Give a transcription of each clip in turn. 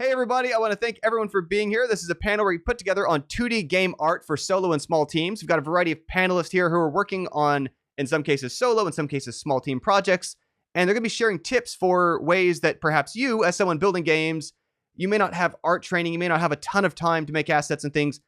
Hey everybody, I want to thank everyone for being here. This is a panel where we put together on 2D game art for solo and small teams. We've got a variety of panelists here who are working on, in some cases solo, in some cases small team projects, and they're going to be sharing tips for ways that perhaps you, as someone building games, you may not have art training, you may not have a ton of time to make assets and things.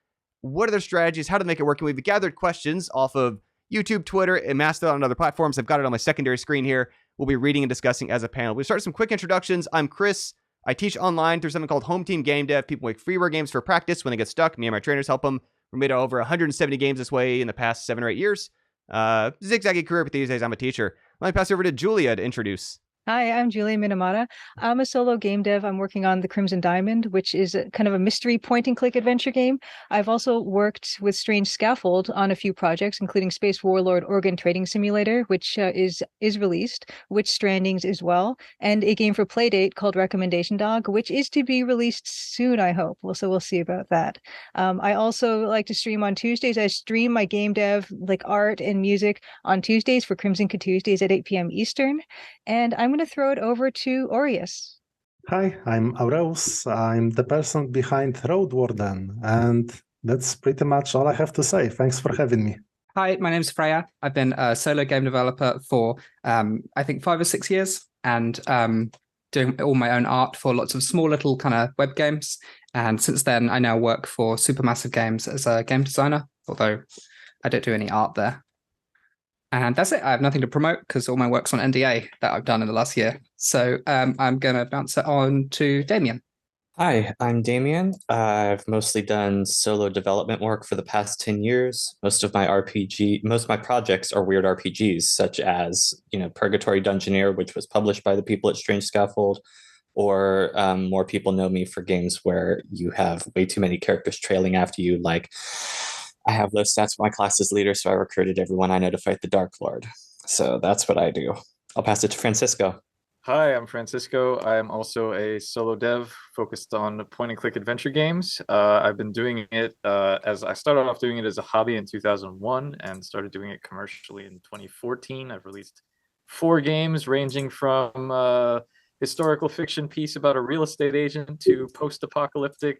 What are their strategies? How to make it work? And we've gathered questions off of YouTube, Twitter, and Mastodon and other platforms. I've got it on my secondary screen here. We'll be reading and discussing as a panel. We start some quick introductions. I'm Chris. I teach online through something called Home Team Game Dev. People make freeware games for practice when they get stuck. Me and my trainers help them. We made over 170 games this way in the past 7 or 8 years. Zigzaggy career, but these days I'm a teacher. Let me pass it over to Julia to introduce. Hi, I'm Julia Minamata. I'm a solo game dev. I'm working on the Crimson Diamond, which is kind of a mystery point-and-click adventure game. I've also worked with Strange Scaffold on a few projects, including Space Warlord Organ Trading Simulator, which is released, Witch Strandings as well, and a game for Playdate called Recommendation Dog, which is to be released soon, I hope. So we'll see about that. I also like to stream on Tuesdays. I stream my game dev, like art and music, on Tuesdays for Crimson Tuesdays at 8 p.m. Eastern. And I'm going to throw it over to Aureus. Hi, I'm Aureus. I'm the person behind Road Warden, and that's pretty much all I have to say. Thanks for having me. Hi, my name's Freya. I've been a solo game developer for, I think, 5 or 6 years, and doing all my own art for lots of small little kind of web games. And since then, I now work for Supermassive Games as a game designer, although I don't do any art there. And that's it. I have nothing to promote because all my work's on NDA that I've done in the last year. So I'm going to bounce it on to Damien. Hi, I'm Damien. I've mostly done solo development work for the past 10 years. Most of my projects are weird RPGs, such as, Purgatory Dungeoneer, which was published by the people at Strange Scaffold, or more people know me for games where you have way too many characters trailing after you, like I have low stats for my class as leader, so I recruited everyone I know to fight the Dark Lord. So that's what I do. I'll pass it to Francisco. Hi, I'm Francisco. I am also a solo dev focused on point-and-click adventure games. I've been doing it as I started off doing it as a hobby in 2001 and started doing it commercially in 2014. I've released 4 games ranging from historical fiction piece about a real estate agent to post-apocalyptic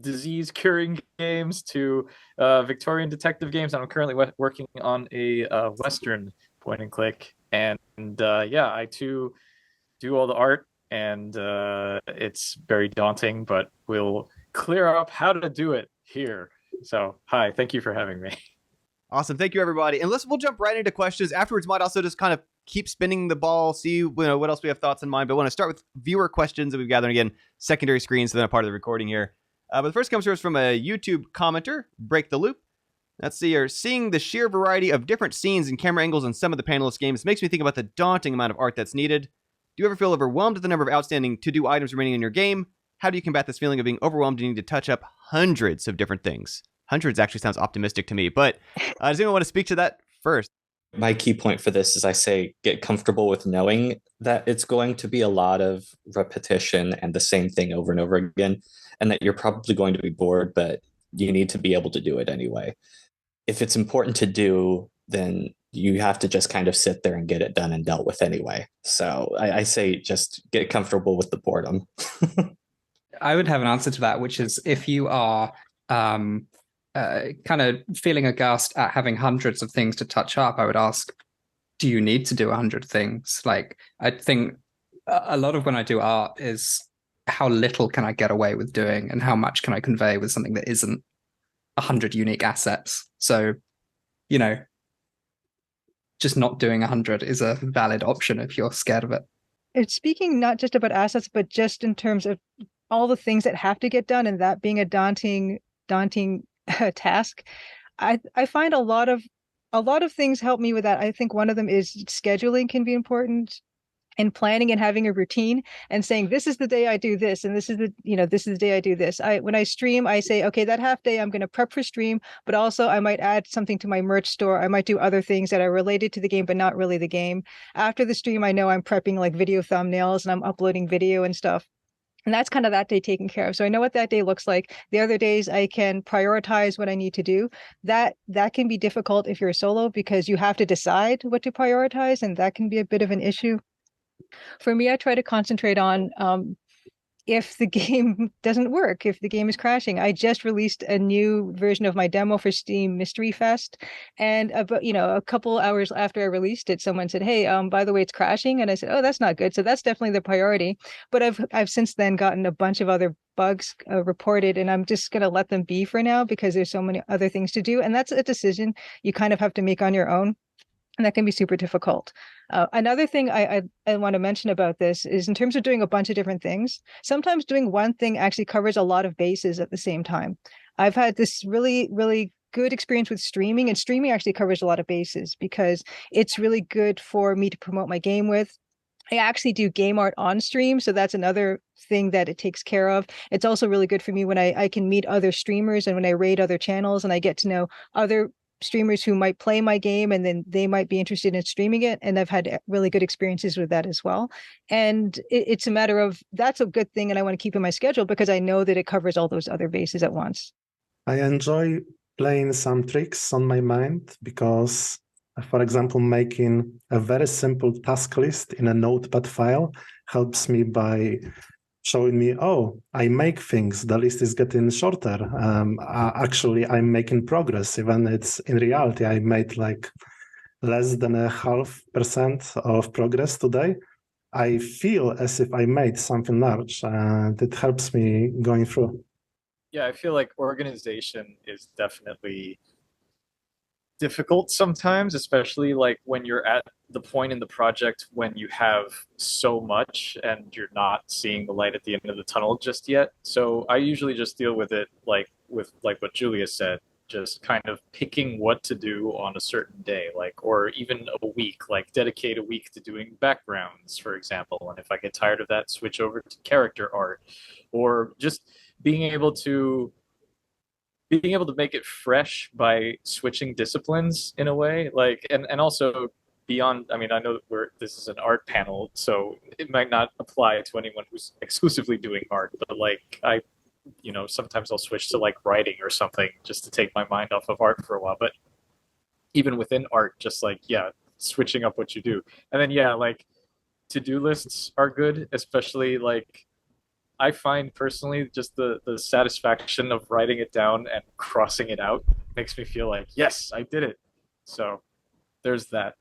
disease curing games to Victorian detective games. I'm currently working on a Western point and click, and I too do all the art, and it's very daunting, but we'll clear up how to do it here. So hi, thank you for having me. Awesome, thank you everybody, and we'll jump right into questions. Afterwards, might also just kind of keep spinning the ball, see what else we have thoughts in mind, but I want to start with viewer questions that we've gathered, again, secondary screens, so then a part of the recording here. But the first comes to us from a YouTube commenter, Break the Loop. Let's see here. Seeing the sheer variety of different scenes and camera angles in some of the panelist games makes me think about the daunting amount of art that's needed. Do you ever feel overwhelmed at the number of outstanding to-do items remaining in your game? How do you combat this feeling of being overwhelmed and needing to touch up hundreds of different things? Hundreds actually sounds optimistic to me, but does anyone want to speak to that first? My key point for this is I say get comfortable with knowing that it's going to be a lot of repetition and the same thing over and over again, and that you're probably going to be bored, but you need to be able to do it anyway. If it's important to do, then you have to just kind of sit there and get it done and dealt with anyway. So I say just get comfortable with the boredom. I would have an answer to that, which is if you are kind of feeling aghast at having hundreds of things to touch up, I would ask, do you need to do 100 things? Like, I think a lot of when I do art is how little can I get away with doing and how much can I convey with something that isn't 100 unique assets. So, just not doing 100 is a valid option if you're scared of it. It's speaking not just about assets, but just in terms of all the things that have to get done, and that being a daunting task. I find a lot of things help me with that. I think one of them is scheduling can be important, and planning and having a routine and saying, this is the day I do this, and this is the day I do this. When I stream, I say, okay, that half day I'm going to prep for stream, but also I might add something to my merch store. I might do other things that are related to the game, but not really the game. After the stream, I know I'm prepping like video thumbnails and I'm uploading video and stuff. And that's kind of that day taken care of. So I know what that day looks like. The other days I can prioritize what I need to do. That can be difficult if you're a solo because you have to decide what to prioritize, and that can be a bit of an issue. For me, I try to concentrate on if the game doesn't work, if the game is crashing. I just released a new version of my demo for Steam Mystery Fest, and about a couple hours after I released it, someone said, "Hey, by the way, it's crashing," and I said, "Oh, that's not good." So that's definitely the priority. But I've since then gotten a bunch of other bugs reported, and I'm just gonna let them be for now because there's so many other things to do, and that's a decision you kind of have to make on your own. And that can be super difficult. Another thing I want to mention about this is in terms of doing a bunch of different things, sometimes doing one thing actually covers a lot of bases at the same time. I've had this really, really good experience with streaming, and streaming actually covers a lot of bases because it's really good for me to promote my game with. I actually do game art on stream, so that's another thing that it takes care of. It's also really good for me when I can meet other streamers and when I raid other channels and I get to know other streamers who might play my game and then they might be interested in streaming it. And I've had really good experiences with that as well. And it's a matter of that's a good thing. And I want to keep in my schedule because I know that it covers all those other bases at once. I enjoy playing some tricks on my mind because, for example, making a very simple task list in a notepad file helps me by showing me, oh, I make things, the list is getting shorter. Actually, I'm making progress, even it's in reality, I made like less than 0.5% of progress today. I feel as if I made something large, and it helps me going through. Yeah, I feel like organization is definitely difficult sometimes, especially like when you're at the point in the project when you have so much and you're not seeing the light at the end of the tunnel just yet. So I usually just deal with it like what Julia said, just kind of picking what to do on a certain day, like, or even a week, like dedicate a week to doing backgrounds, for example. And if I get tired of that, switch over to character art, or just being able to make it fresh by switching disciplines in a way, like, and also beyond. I mean, I know this is an art panel, so it might not apply to anyone who's exclusively doing art, but like sometimes I'll switch to like writing or something just to take my mind off of art for a while. But even within art, just like, yeah, switching up what you do. And then, yeah, like to-do lists are good, especially like I find personally just the satisfaction of writing it down and crossing it out makes me feel like, yes, I did it. So there's that.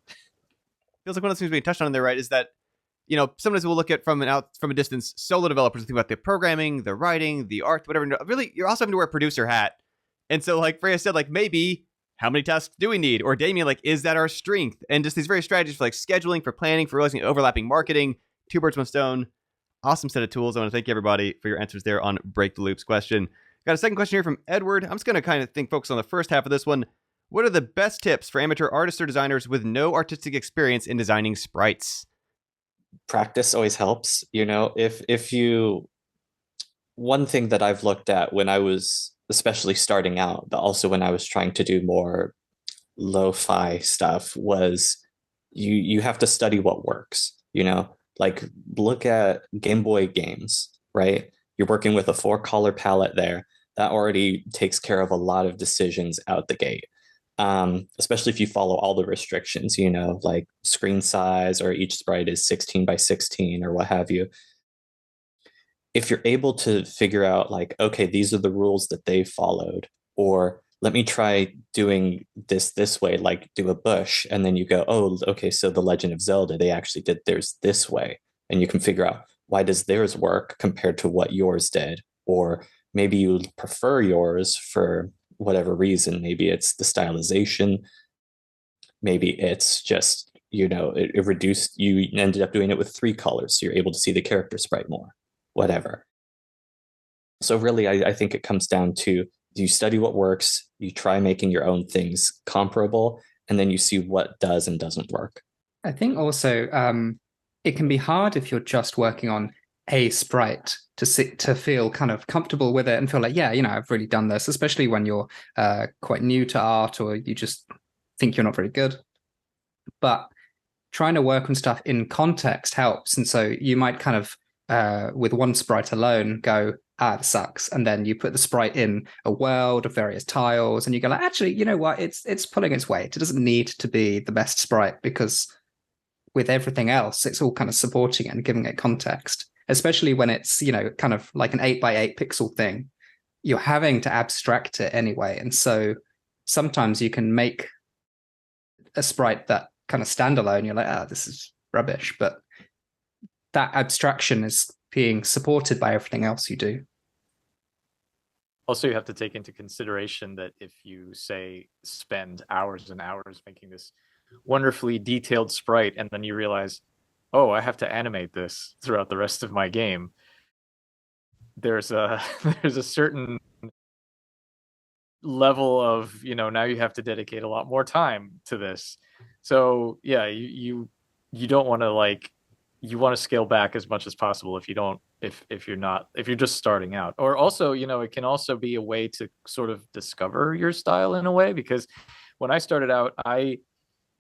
Feels like one of the things being touched on there, right, is that sometimes we'll look at from a distance solo developers and think about the programming, the writing, the art, whatever. Really, you're also having to wear a producer hat. And so, like Freya said, like maybe how many tasks do we need? Or Damien, like, is that our strength? And just these various strategies for like scheduling, for planning, for realizing overlapping marketing, two birds, one stone. Awesome set of tools. I want to thank everybody for your answers there on Break the Loops question. Got a second question here from Edward. I'm just going to kind of focus on the first half of this one. What are the best tips for amateur artists or designers with no artistic experience in designing sprites? Practice always helps. If you, one thing that I've looked at when I was especially starting out, but also when I was trying to do more lo-fi stuff, was you have to study what works. Like look at Game Boy games, right? You're working with a 4-color palette there. That already takes care of a lot of decisions out the gate. Especially if you follow all the restrictions, like screen size, or each sprite is 16 by 16 or what have you. If you're able to figure out like, okay, these are the rules that they followed, or let me try doing this way, like do a bush, and then you go, oh, okay, so the Legend of Zelda, they actually did theirs this way, and you can figure out why does theirs work compared to what yours did, or maybe you prefer yours for whatever reason. Maybe it's the stylization, maybe it's just it reduced, you ended up doing it with 3 colors, so you're able to see the character sprite more, whatever. So really, I think it comes down to, you study what works, you try making your own things comparable, and then you see what does and doesn't work. I think also it can be hard if you're just working on a sprite to feel kind of comfortable with it and feel like, yeah, I've really done this, especially when you're quite new to art or you just think you're not very good. But trying to work on stuff in context helps. And so you might kind of, with one sprite alone, go, it sucks. And then you put the sprite in a world of various tiles and you go like, actually, you know what? It's pulling its weight. It doesn't need to be the best sprite because with everything else, it's all kind of supporting it and giving it context. especially when it's, kind of like an 8x8 pixel thing. You're having to abstract it anyway. And so sometimes you can make a sprite that kind of standalone. You're like, this is rubbish. But that abstraction is being supported by everything else you do. Also, you have to take into consideration that if you, say, spend hours and hours making this wonderfully detailed sprite, and then you realize, oh, I have to animate this throughout the rest of my game, there's a certain level of, now you have to dedicate a lot more time to this. So yeah, you don't want to you want to scale back as much as possible if you're just starting out. Or also, it can also be a way to sort of discover your style in a way, because when I started out, I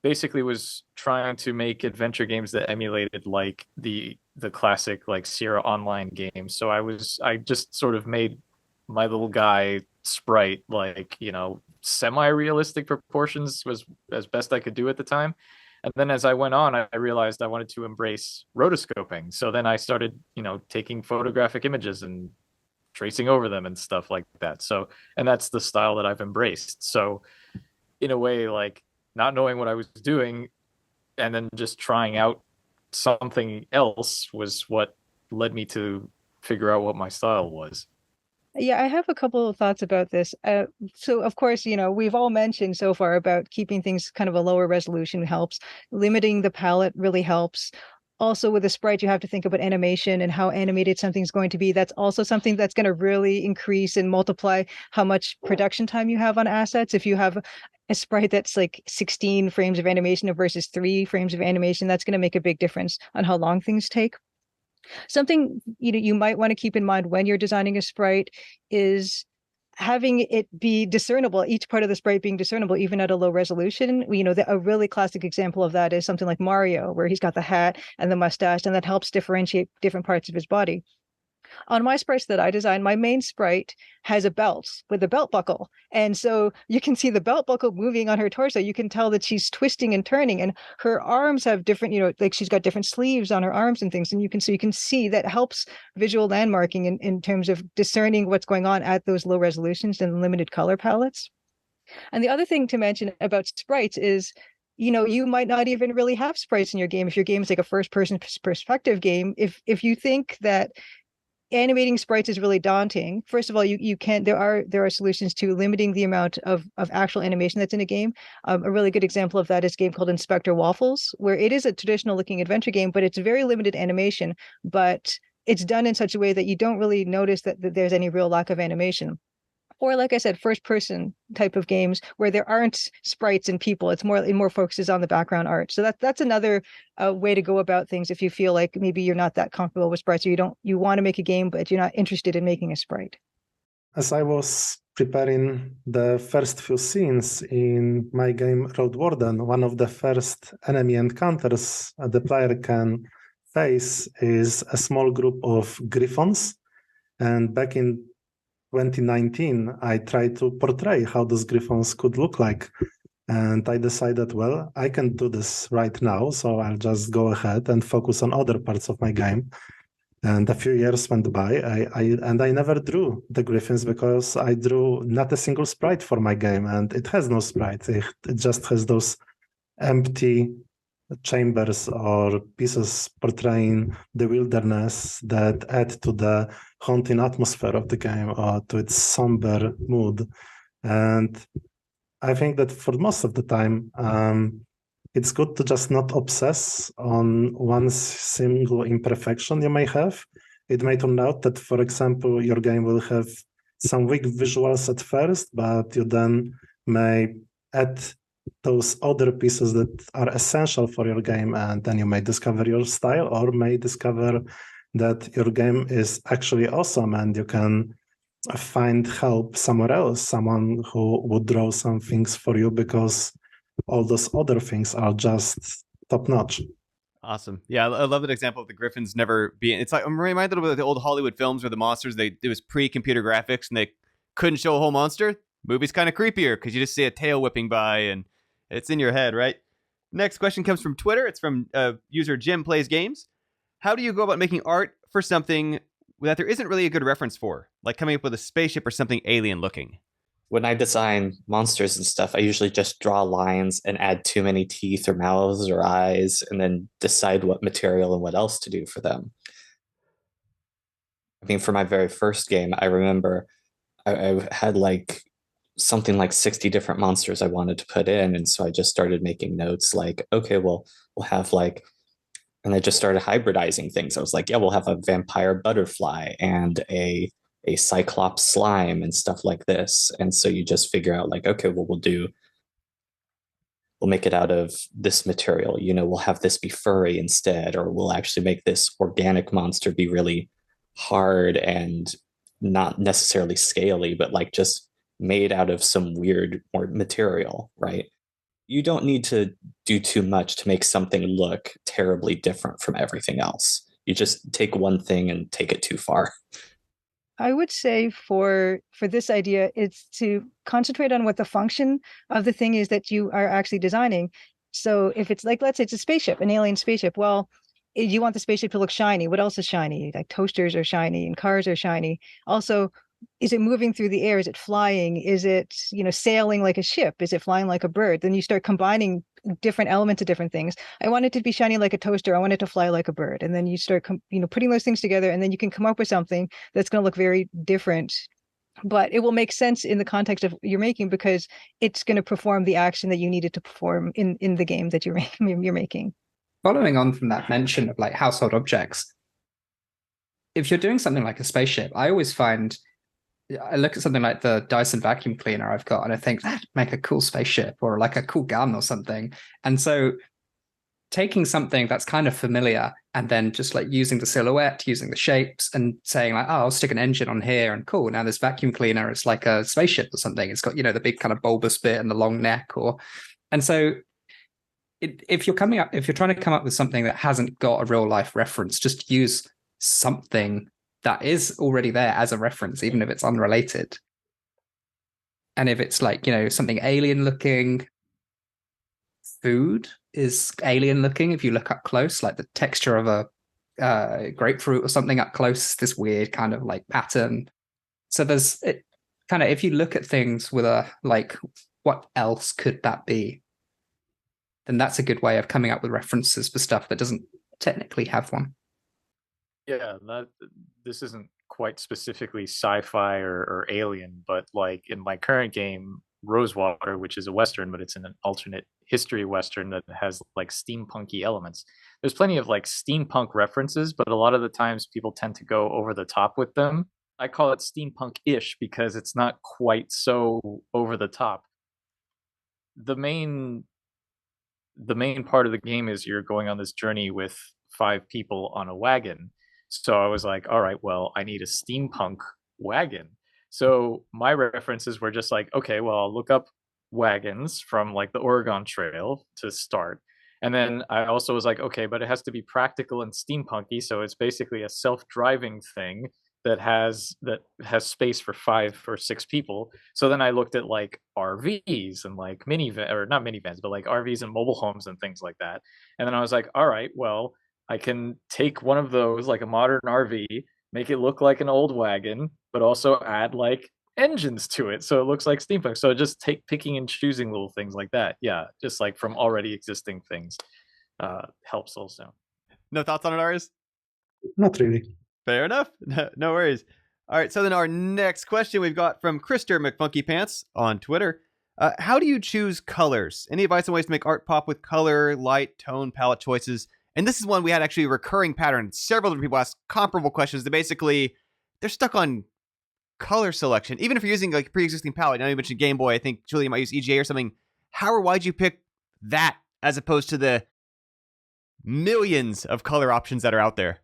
basically was trying to make adventure games that emulated like the classic like Sierra Online games. So I just sort of made my little guy sprite semi-realistic proportions was as best I could do at the time. And then as I went on, I realized I wanted to embrace rotoscoping. So then I started, taking photographic images and tracing over them and stuff like that. So, and that's the style that I've embraced. So in a way, like not knowing what I was doing and then just trying out something else was what led me to figure out what my style was. Yeah, I have a couple of thoughts about this. So, of course, we've all mentioned so far about keeping things kind of a lower resolution helps. Limiting the palette really helps. Also, with a sprite, you have to think about animation and how animated something's going to be. That's also something that's going to really increase and multiply how much production time you have on assets. If you have a sprite that's like 16 frames of animation versus 3 frames of animation, that's going to make a big difference on how long things take. Something you might want to keep in mind when you're designing a sprite is having it be discernible, each part of the sprite being discernible, even at a low resolution. A really classic example of that is something like Mario, where he's got the hat and the mustache, and that helps differentiate different parts of his body. On my sprites that I designed, my main sprite has a belt with a belt buckle. And so you can see the belt buckle moving on her torso. You can tell that she's twisting and turning, and her arms have different, like she's got different sleeves on her arms and things. And you can see that helps visual landmarking in terms of discerning what's going on at those low resolutions and limited color palettes. And the other thing to mention about sprites is, you might not even really have sprites in your game if your game is like a first person perspective game. If you think that animating sprites is really daunting, first of all, you can there are solutions to limiting the amount of actual animation that's in a game. A really good example of that is a game called Inspector Waffles, where it is a traditional looking adventure game, but it's very limited animation, but it's done in such a way that you don't really notice that there's any real lack of animation. Or like I said, first person type of games where there aren't sprites and people. It more focuses on the background art. So that's another way to go about things if you feel like maybe you're not that comfortable with sprites, or you want to make a game but you're not interested in making a sprite. As I was preparing the first few scenes in my game Road Warden, one of the first enemy encounters the player can face is a small group of griffons. And back in 2019, I tried to portray how those griffons could look like. And I decided, well, I can do this right now, so I'll just go ahead and focus on other parts of my game. And a few years went by, I never drew the griffins because I drew not a single sprite for my game, and it has no sprite. It just has those empty chambers or pieces portraying the wilderness that add to the haunting atmosphere of the game or to its somber mood. And I think that for most of the time, it's good to just not obsess on one single imperfection you may have. It may turn out that, for example, your game will have some weak visuals at first, but you then may add those other pieces that are essential for your game, and then you may discover your style, or may discover that your game is actually awesome and you can find help somewhere else, someone who would draw some things for you because all those other things are just top notch. Awesome. Yeah, I love that example of the griffins never being. It's like I'm reminded of the old Hollywood films where the monsters, it was pre-computer graphics and they couldn't show a whole monster. Movie's kind of creepier because you just see a tail whipping by and it's in your head, right? Next question comes from Twitter. It's from user Jim Plays Games. how do you go about making art for something that there isn't really a good reference for, like coming up with a spaceship or something alien looking? When I design monsters and stuff, I usually just draw lines and add too many teeth or mouths or eyes, and then decide what material and what else to do for them. I mean, for my very first game, I remember I had like something like 60 different monsters I wanted to put in. And so I just started making notes like, okay, well, we'll have like, and I just started hybridizing things. I was like, yeah, we'll have a vampire butterfly and a cyclops slime and stuff like this. And so you just figure out like, okay, well, we'll make it out of this material. You know, we'll have this be furry instead, or we'll actually make this organic monster be really hard and not necessarily scaly, but like just made out of some weird or material, right? You don't need to do too much to make something look terribly different from everything else. You just take one thing and take it too far. I would say for this idea, it's to concentrate on what the function of the thing is that you are actually designing. So if it's like, let's say it's a spaceship, an alien spaceship, well, you want the spaceship to look shiny. What else is shiny? Like toasters are shiny and cars are shiny. Also, is it moving through the air? Is it flying? Is it, sailing like a ship? Is it flying like a bird? Then you start combining different elements of different things. I want it to be shiny like a toaster. I want it to fly like a bird. And then you start, putting those things together, and then you can come up with something that's going to look very different, but it will make sense in the context of you're making, because it's going to perform the action that you needed to perform in the game that you're making. Following on from that mention of like household objects, if you're doing something like a spaceship, I always find I look at something like the Dyson vacuum cleaner I've got, and I think that'd make a cool spaceship or like a cool gun or something. And so taking something that's kind of familiar and then just like using the silhouette, using the shapes and saying like, oh, I'll stick an engine on here and cool. Now this vacuum cleaner is like a spaceship or something. It's got, the big kind of bulbous bit and the long neck and so if you're trying to come up with something that hasn't got a real life reference, just use something that is already there as a reference, even if it's unrelated. And if it's like, something alien looking, food is alien looking if you look up close, like the texture of a grapefruit or something up close, this weird kind of like pattern. So there's it kind of, if you look at things with a like, what else could that be? Then that's a good way of coming up with references for stuff that doesn't technically have one. Yeah, this isn't quite specifically sci-fi or alien, but like in my current game, Rosewater, which is a Western, but it's an alternate history Western that has like steampunky elements. There's plenty of like steampunk references, but a lot of the times people tend to go over the top with them. I call it steampunk-ish because it's not quite so over the top. The main part of the game is you're going on this journey with 5 people on a wagon. So I was like, all right, well, I need a steampunk wagon. So my references were just like, okay, well, I'll look up wagons from like the Oregon Trail to start. And then I also was like, okay, but it has to be practical and steampunky. So it's basically a self-driving thing that has space for 5 or 6 people. So then I looked at like RVs and like minivan, or not minivans, but like RVs and mobile homes and things like that. And then I was like, all right, well, I can take one of those, like a modern RV, make it look like an old wagon, but also add like engines to it so it looks like steampunk. So just picking and choosing little things like that. Yeah, just like from already existing things helps also. No thoughts on it, Aureus? Not really. Fair enough. No worries. All right, so then our next question we've got from Krister McFunkyPants on Twitter. How do you choose colors? Any advice on ways to make art pop with color, light, tone, palette choices? And this is one we had actually a recurring pattern. Several different people ask comparable questions that basically they're stuck on color selection. Even if you're using like a pre-existing palette, now you mentioned Game Boy, I think Julie might use EGA or something. How or why'd you pick that as opposed to the millions of color options that are out there?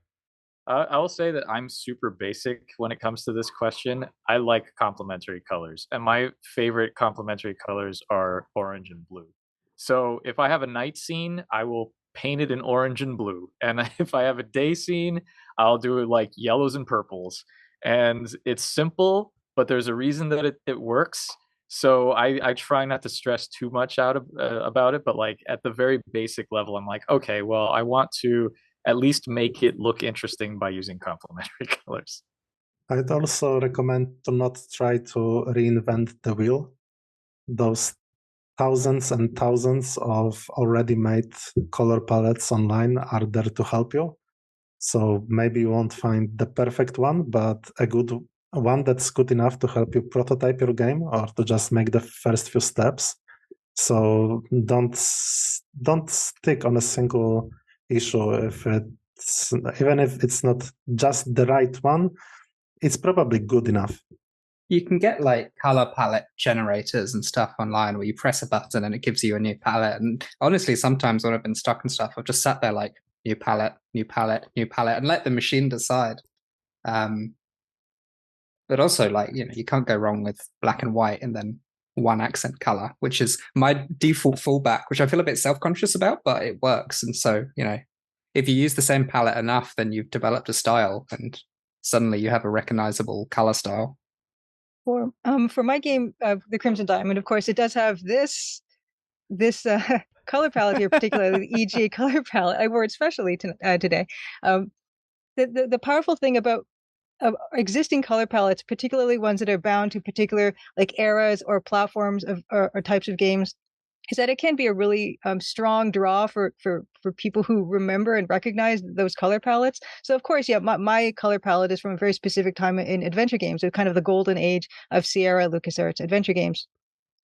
I will say that I'm super basic when it comes to this question. I like complementary colors, and my favorite complementary colors are orange and blue. So if I have a night scene, I will paint it in orange and blue. And if I have a day scene, I'll do it like yellows and purples. And it's simple, but there's a reason that it works. So I try not to stress too much about it, but like at the very basic level, I'm like, okay, well, I want to at least make it look interesting by using complementary colors. I'd also recommend to not try to reinvent the wheel. Those thousands and thousands of already made color palettes online are there to help you. So maybe you won't find the perfect one, but a good one that's good enough to help you prototype your game or to just make the first few steps. So don't stick on a single issue even if it's not just the right one, it's probably good enough. You can get like color palette generators and stuff online where you press a button and it gives you a new palette. And honestly, sometimes when I've been stuck and stuff, I've just sat there like new palette, new palette, new palette, and let the machine decide. But also, like, you can't go wrong with black and white and then one accent color, which is my default fallback, which I feel a bit self-conscious about, but it works. And so, if you use the same palette enough, then you've developed a style and suddenly you have a recognizable color style. For my game, the Crimson Diamond, of course, it does have this color palette here, particularly the EGA color palette. I wore it specially today. The powerful thing about existing color palettes, particularly ones that are bound to particular like eras or platforms or types of games, is that it can be a really strong draw for people who remember and recognize those color palettes. So of course, yeah, my color palette is from a very specific time in adventure games, so kind of the golden age of Sierra LucasArts adventure games.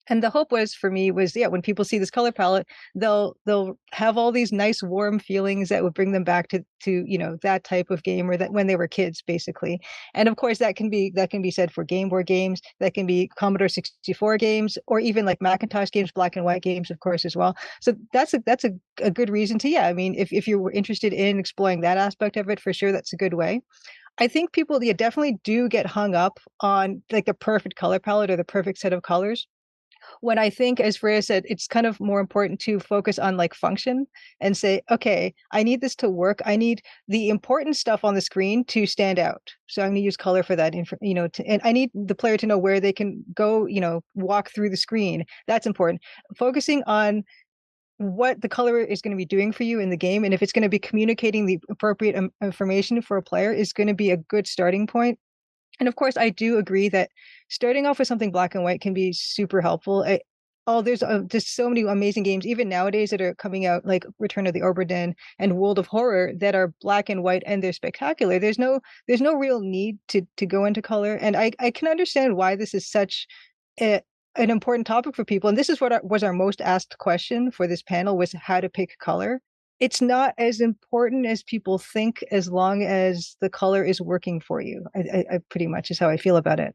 And the hope was for me was, when people see this color palette, they'll have all these nice warm feelings that would bring them back to that type of game, or that when they were kids, basically. And of course, that can be said for Game Boy games, that can be Commodore 64 games, or even like Macintosh games, black and white games, of course, as well. So that's a good reason to, I mean, if you were interested in exploring that aspect of it, for sure, that's a good way. I think people definitely do get hung up on like the perfect color palette or the perfect set of colors, when I think, as Freya said, it's kind of more important to focus on like function and say, okay, I need this to work. I need the important stuff on the screen to stand out. So I'm going to use color for that, and I need the player to know where they can go, walk through the screen. That's important. Focusing on what the color is going to be doing for you in the game, and if it's going to be communicating the appropriate information for a player, is going to be a good starting point. And of course, I do agree that starting off with something black and white can be super helpful. There's just so many amazing games, even nowadays, that are coming out, like Return of the Obra Dinn and World of Horror, that are black and white, and they're spectacular. There's no real need to go into color, and I can understand why this is such an important topic for people. And this is what was our most asked question for this panel, was how to pick color. It's not as important as people think, as long as the color is working for you. I pretty much is how I feel about it.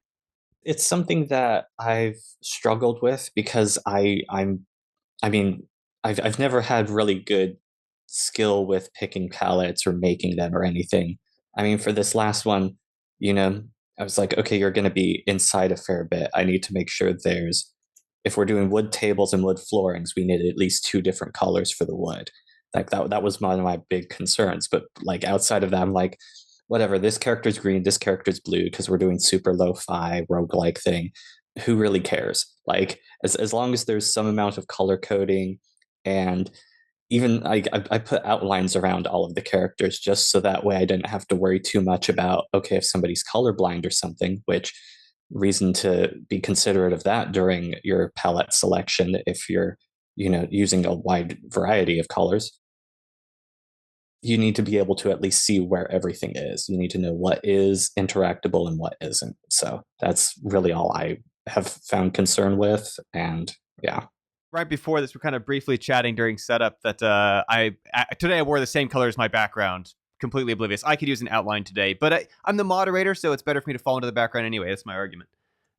It's something that I've struggled with because I've never had really good skill with picking palettes or making them or anything. I mean, for this last one, I was like, okay, you're going to be inside a fair bit. I need to make sure if we're doing wood tables and wood floorings, we need at least 2 different colors for the wood. Like that was one of my big concerns. But like outside of that, I'm like, whatever, this character's green, this character's blue, because we're doing super lo-fi roguelike thing. Who really cares? Like as long as there's some amount of color coding, and even I put outlines around all of the characters just so that way I didn't have to worry too much about, okay, if somebody's colorblind or something, which reason to be considerate of that during your palette selection if you're using a wide variety of colors. You need to be able to at least see where everything is. You need to know what is interactable and what isn't. So that's really all I have found concern with. And yeah. Right before this, we're kind of briefly chatting during setup that today I wore the same color as my background, completely oblivious. I could use an outline today, but I'm the moderator, so it's better for me to fall into the background anyway. That's my argument.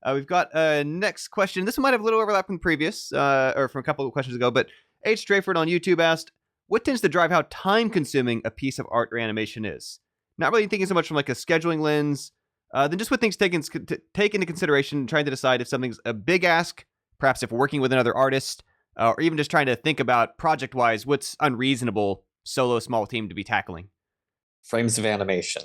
We've got a next question. This one might have a little overlap from the previous, or from a couple of questions ago, but H. Strayford on YouTube asked, what tends to drive how time-consuming a piece of art or animation is? Not really thinking so much from like a scheduling lens, than just what things take into consideration, trying to decide if something's a big ask, perhaps if working with another artist, or even just trying to think about project-wise what's unreasonable solo small team to be tackling. Frames of animation.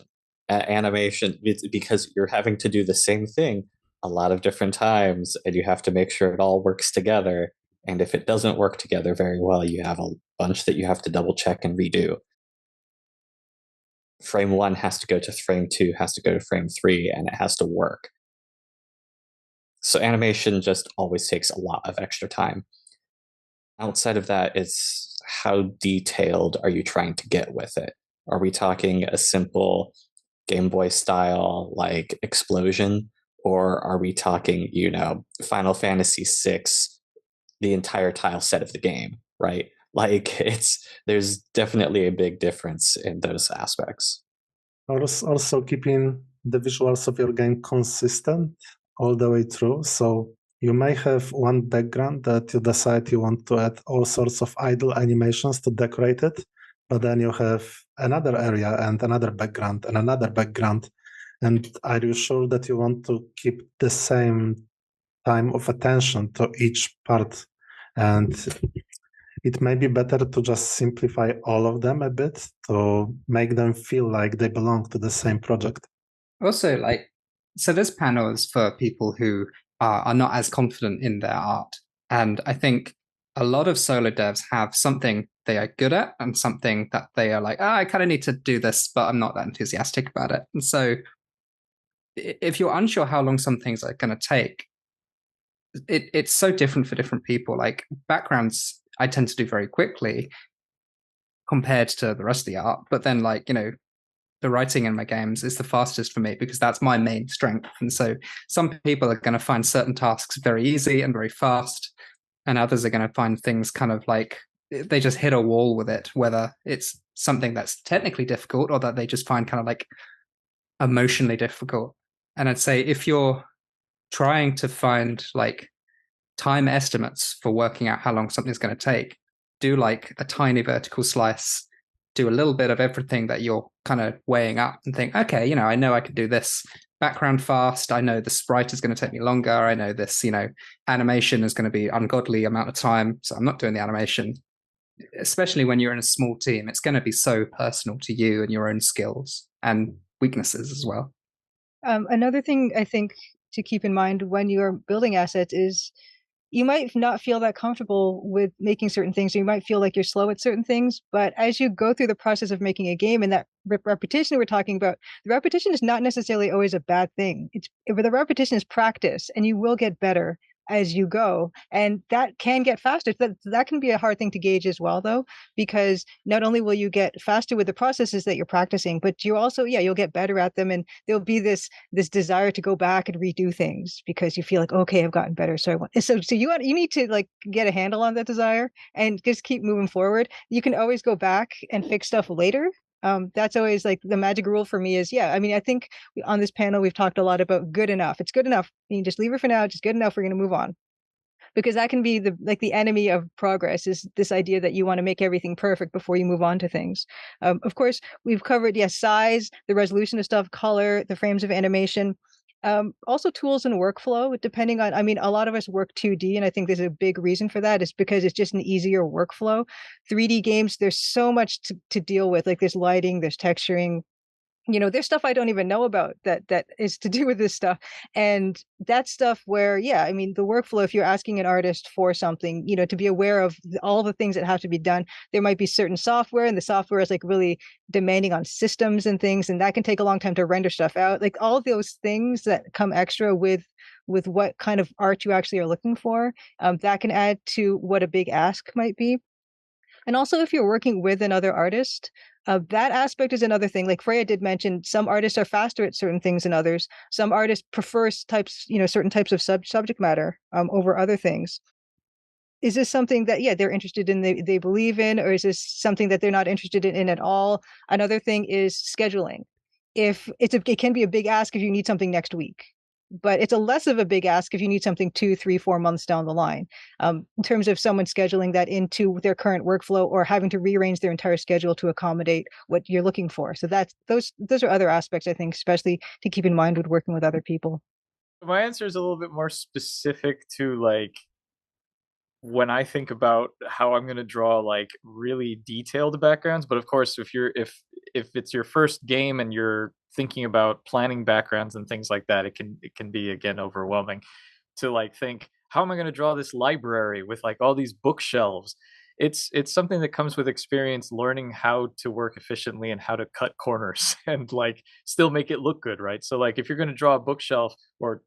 Animation, because you're having to do the same thing a lot of different times, and you have to make sure it all works together. And if it doesn't work together very well, you have a bunch that you have to double check and redo. frame 1 has to go to frame 2, has to go to frame 3, and it has to work. So animation just always takes a lot of extra time. Outside of that, it's how detailed are you trying to get with it? Are we talking a simple Game Boy style like explosion? Or are we talking, Final Fantasy VI, the entire tile set of the game, right? Like there's definitely a big difference in those aspects. Also keeping the visuals of your game consistent all the way through. So you may have one background that you decide you want to add all sorts of idle animations to decorate it, but then you have another area and another background and another background. And are you sure that you want to keep the same time of attention to each part? And it may be better to just simplify all of them a bit to make them feel like they belong to the same project. Also, so this panel is for people who are not as confident in their art. And I think a lot of solo devs have something they are good at and something that they are like, I kind of need to do this, but I'm not that enthusiastic about it. And so if you're unsure how long some things are going to take, it's so different for different people. Like backgrounds, I tend to do very quickly compared to the rest of the art. But then the writing in my games is the fastest for me because that's my main strength. And so some people are going to find certain tasks very easy and very fast, and others are going to find things kind of like they just hit a wall with it, whether it's something that's technically difficult or that they just find kind of like emotionally difficult. And I'd say if you're trying to find like time estimates for working out how long something's going to take, do like a tiny vertical slice, do a little bit of everything that you're kind of weighing up and think, okay, I know I could do this background fast. I know the sprite is going to take me longer. I know this, animation is going to be ungodly amount of time. So I'm not doing the animation. Especially when you're in a small team, it's going to be so personal to you and your own skills and weaknesses as well. Another thing I think to keep in mind when you're building assets is you might not feel that comfortable with making certain things. Or you might feel like you're slow at certain things, but as you go through the process of making a game and that repetition we're talking about, the repetition is not necessarily always a bad thing. The repetition is practice, and you will get better as you go, and that can get faster. That can be a hard thing to gauge as well, though, because not only will you get faster with the processes that you're practicing, but you also, you'll get better at them, and there'll be this desire to go back and redo things because you feel like, okay, I've gotten better. So you need to like get a handle on that desire and just keep moving forward. You can always go back and fix stuff later. That's always like the magic rule for me is, I think on this panel, we've talked a lot about good enough. It's good enough. You can just leave it for now. Just good enough. We're going to move on. Because that can be the enemy of progress, is this idea that you want to make everything perfect before you move on to things. Of course, we've covered, size, the resolution of stuff, color, the frames of animation. Also tools and workflow, depending on, a lot of us work 2D, and I think there's a big reason for that is because it's just an easier workflow. 3D games, there's so much to deal with, like there's lighting, there's texturing, there's stuff I don't even know about that is to do with this stuff. And that's stuff where, the workflow, if you're asking an artist for something, to be aware of all the things that have to be done, there might be certain software, and the software is like really demanding on systems and things, and that can take a long time to render stuff out. Like all those things that come extra with what kind of art you actually are looking for, that can add to what a big ask might be. And also, if you're working with another artist, that aspect is another thing. Like Freya did mention, some artists are faster at certain things than others. Some artists prefer certain types of subject matter over other things. Is this something that, they're interested in, they believe in, or is this something that they're not interested in at all? Another thing is scheduling. It can be a big ask if you need something next week, but it's a less of a big ask if you need something 2, 3, 4 months down the line. In terms of someone scheduling that into their current workflow or having to rearrange their entire schedule to accommodate what you're looking for. So those are other aspects, I think, especially to keep in mind with working with other people. My answer is a little bit more specific to like when I think about how I'm going to draw like really detailed backgrounds. But of course, if it's your first game and you're thinking about planning backgrounds and things like that, it can be, again, overwhelming to like think, how am I going to draw this library with like all these bookshelves? it's something that comes with experience, learning how to work efficiently and how to cut corners and like still make it look good, right? So like if you're going to draw a bookshelf or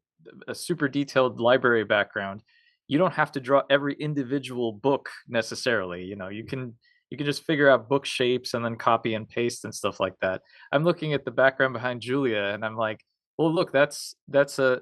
a super detailed library background, you don't have to draw every individual book necessarily. You can just figure out book shapes and then copy and paste and stuff like that. I'm looking at the background behind Julia and I'm like, well, look, that's a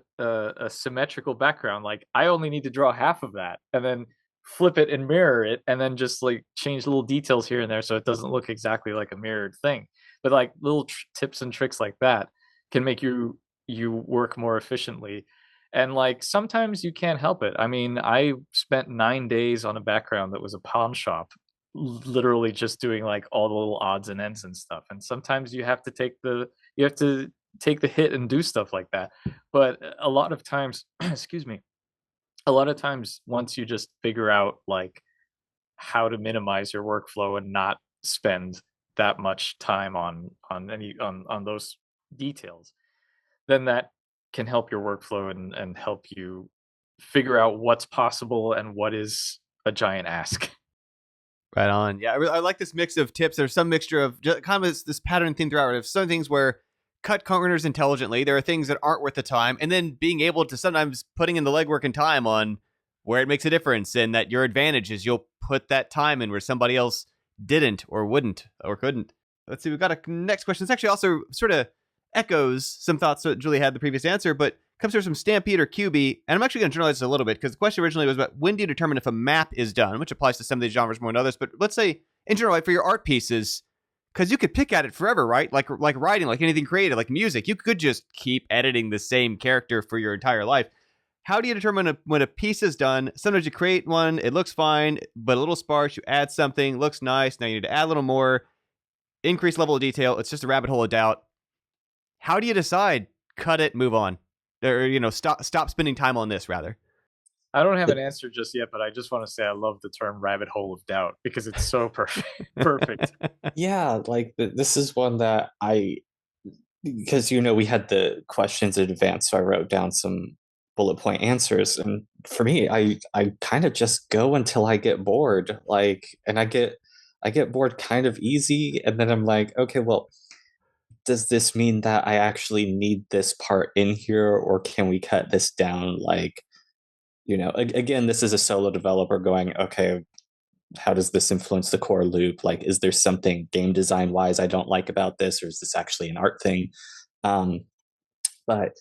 symmetrical background. Like I only need to draw half of that and then flip it and mirror it and then just like change little details here and there so it doesn't look exactly like a mirrored thing. But like little tips and tricks like that can make you work more efficiently. And like sometimes you can't help it. I mean, I spent 9 days on a background that was a pawn shop, literally just doing like all the little odds and ends and stuff. And sometimes you have to take the hit and do stuff like that. But a lot of times, excuse me, a lot of times once you just figure out like how to minimize your workflow and not spend that much time on those details, then that can help your workflow and help you figure out what's possible and what is a giant ask. Right on. Yeah, I like this mix of tips. There's some mixture of just kind of this pattern theme throughout. Of some things where cut corners intelligently. There are things that aren't worth the time, and then being able to sometimes putting in the legwork and time on where it makes a difference, and that your advantage is you'll put that time in where somebody else didn't or wouldn't or couldn't. Let's see. We've got a next question. It's actually also sort of echoes some thoughts that Julie had the previous answer, but comes here from Stampede or QB, and I'm actually going to generalize this a little bit because the question originally was about when do you determine if a map is done, which applies to some of these genres more than others. But let's say in general, like for your art pieces, because you could pick at it forever, right? Like writing, like anything creative, like music, you could just keep editing the same character for your entire life. How do you determine when a piece is done? Sometimes you create one, it looks fine, but a little sparse. You add something, looks nice. Now you need to add a little more, increase level of detail. It's just a rabbit hole of doubt. How do you decide? Cut it, move on, or stop spending time on this rather. I don't have an answer just yet, but I just want to say I love the term rabbit hole of doubt because it's so perfect. Yeah, like this is one that because we had the questions in advance, so I wrote down some bullet point answers, and for me, I kind of just go until I get bored, and I get bored kind of easy, and then I'm like, okay, well, does this mean that I actually need this part in here, or can we cut this down? Again, this is a solo developer going, okay, how does this influence the core loop? Like, is there something game design wise I don't like about this, or is this actually an art thing? But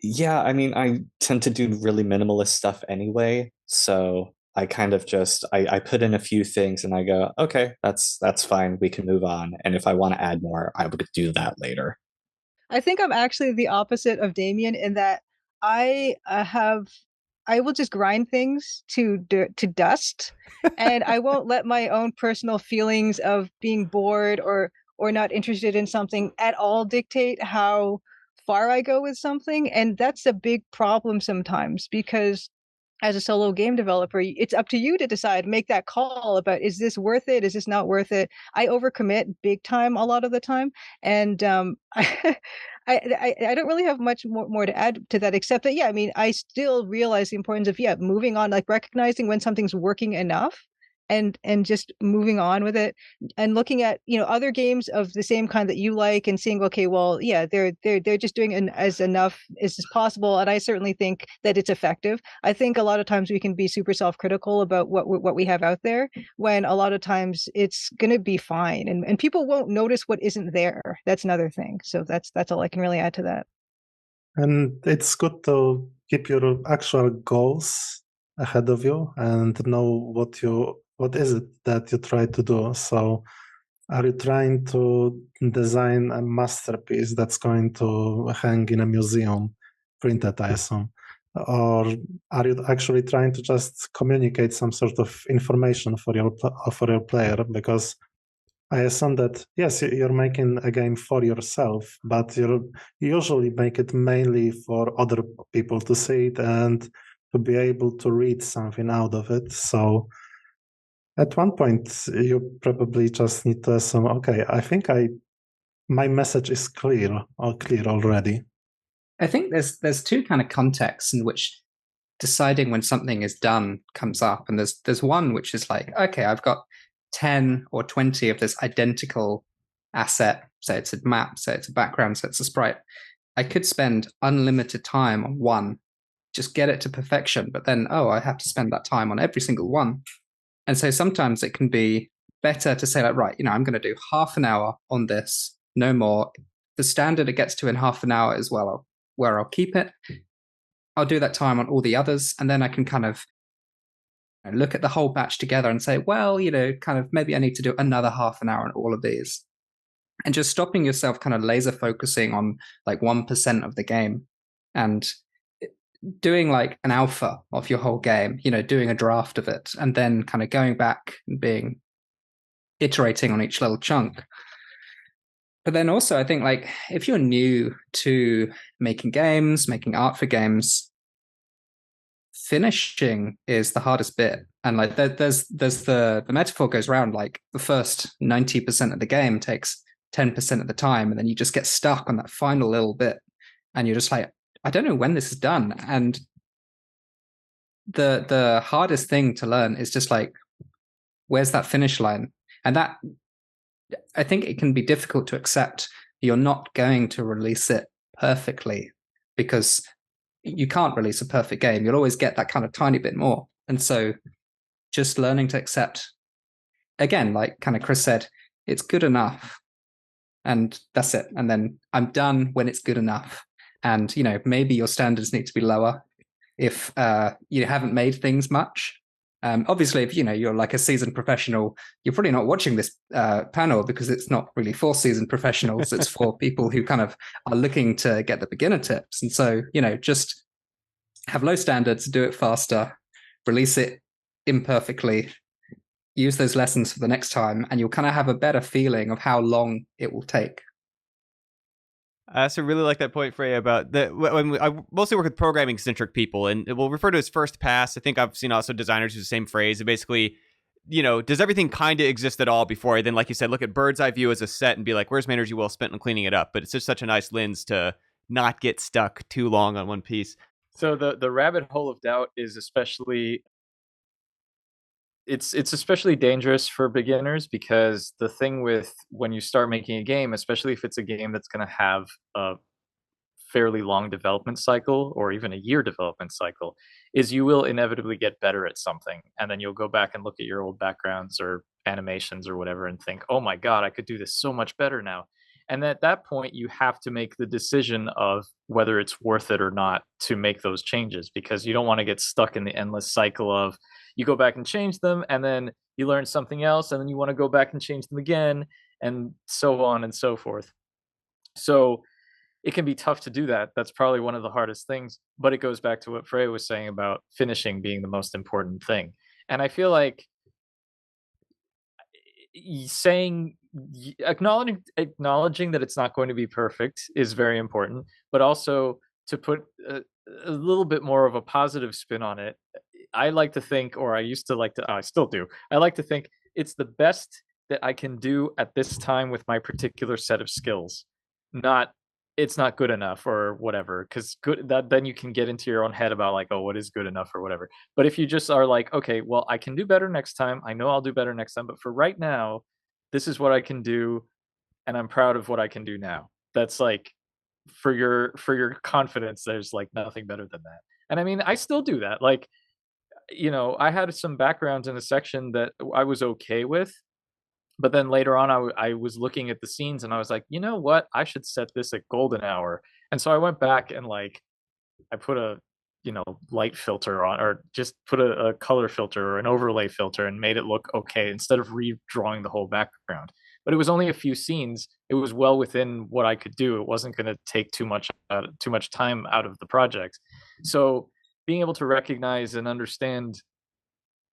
yeah, I mean, I tend to do really minimalist stuff anyway, so I kind of just I put in a few things and I go, okay, that's fine, we can move on. And if I want to add more, I would do that later. I think I'm actually the opposite of Damien in that I will just grind things to dust, and I won't let my own personal feelings of being bored or not interested in something at all dictate how far I go with something. And that's a big problem sometimes because as a solo game developer, it's up to you to decide, make that call about, is this worth it? Is this not worth it? I overcommit big time a lot of the time. And I don't really have much more to add to that, except that, yeah, I mean, I still realize the importance of, moving on, like recognizing when something's working enough and just moving on with it, and looking at other games of the same kind that you like and seeing, okay, well, yeah, they're just doing as enough as possible, and I certainly think that it's effective. I think a lot of times we can be super self-critical about what we have out there, when a lot of times it's going to be fine, and people won't notice what isn't there. That's another thing. So that's all I can really add to that. And it's good to keep your actual goals ahead of you and know what is it that you try to do. So are you trying to design a masterpiece that's going to hang in a museum, printed, I assume? Or are you actually trying to just communicate some sort of information for your player? Because I assume that, yes, you're making a game for yourself, but you usually make it mainly for other people to see it and to be able to read something out of it. So at one point, you probably just need to assume, okay, I think my message is clear already. I think there's two kind of contexts in which deciding when something is done comes up, and there's one which is like, okay, I've got 10 or 20 of this identical asset. Say it's a map, say it's a background, say it's a sprite. I could spend unlimited time on one, just get it to perfection, but then, I have to spend that time on every single one. And so sometimes it can be better to say, like, right, I'm going to do half an hour on this, no more. The standard it gets to in half an hour is where I'll keep it. I'll do that time on all the others, and then I can kind of look at the whole batch together and say, well, kind of maybe I need to do another half an hour on all of these. And just stopping yourself kind of laser focusing on like 1% of the game and doing like an alpha of your whole game, doing a draft of it, and then kind of going back and iterating on each little chunk. But then also I think like if you're new to making games, making art for games, finishing is the hardest bit. And like there's the metaphor goes around, like the first 90% of the game takes 10% of the time, and then you just get stuck on that final little bit and you're just like, I don't know when this is done. And the hardest thing to learn is just like, where's that finish line? And that, I think it can be difficult to accept you're not going to release it perfectly, because you can't release a perfect game. You'll always get that kind of tiny bit more. And so just learning to accept, again, like kind of Chris said, it's good enough. And that's it. And then I'm done when it's good enough. And, maybe your standards need to be lower if you haven't made things much. Obviously, if you're like a seasoned professional, you're probably not watching this panel because it's not really for seasoned professionals. It's for people who kind of are looking to get the beginner tips. And so, just have low standards, do it faster, release it imperfectly, use those lessons for the next time, and you'll kind of have a better feeling of how long it will take. I also really like that point, Freya, about I mostly work with programming-centric people, and we'll refer to as first pass. I think I've seen also designers use the same phrase. It basically, does everything kind of exist at all before I then, like you said, look at bird's eye view as a set and be like, where's my energy well spent on cleaning it up? But it's just such a nice lens to not get stuck too long on one piece. So the rabbit hole of doubt is especially... It's especially dangerous for beginners, because the thing with when you start making a game, especially if it's a game that's going to have a fairly long development cycle or even a year development cycle, is you will inevitably get better at something, and then you'll go back and look at your old backgrounds or animations or whatever and think, oh my god, I could do this so much better now. And at that point you have to make the decision of whether it's worth it or not to make those changes, because you don't want to get stuck in the endless cycle of you go back and change them, and then you learn something else, and then you want to go back and change them again, and so on and so forth. So it can be tough to do that. That's probably one of the hardest things, but it goes back to what Freya was saying about finishing being the most important thing. And I feel like acknowledging that it's not going to be perfect is very important, but also to put a little bit more of a positive spin on it. I like to think, or I used to like to, I still do, I like to think it's the best that I can do at this time with my particular set of skills. Not, it's not good enough or whatever, because then you can get into your own head about like, oh, what is good enough or whatever. But if you just are like, okay, well, I can do better next time. I know I'll do better next time, but for right now, this is what I can do, and I'm proud of what I can do now. That's like, for your confidence, there's like nothing better than that. And I mean, I still do that. Like, I had some backgrounds in a section that I was okay with, but then later on I was looking at the scenes and I was like, you know what, I should set this at golden hour. And so I went back and like I put a light filter on, or just put a color filter or an overlay filter, and made it look okay instead of redrawing the whole background. But it was only a few scenes. It was well within what I could do. It wasn't going to take too much time out of the project. So being able to recognize and understand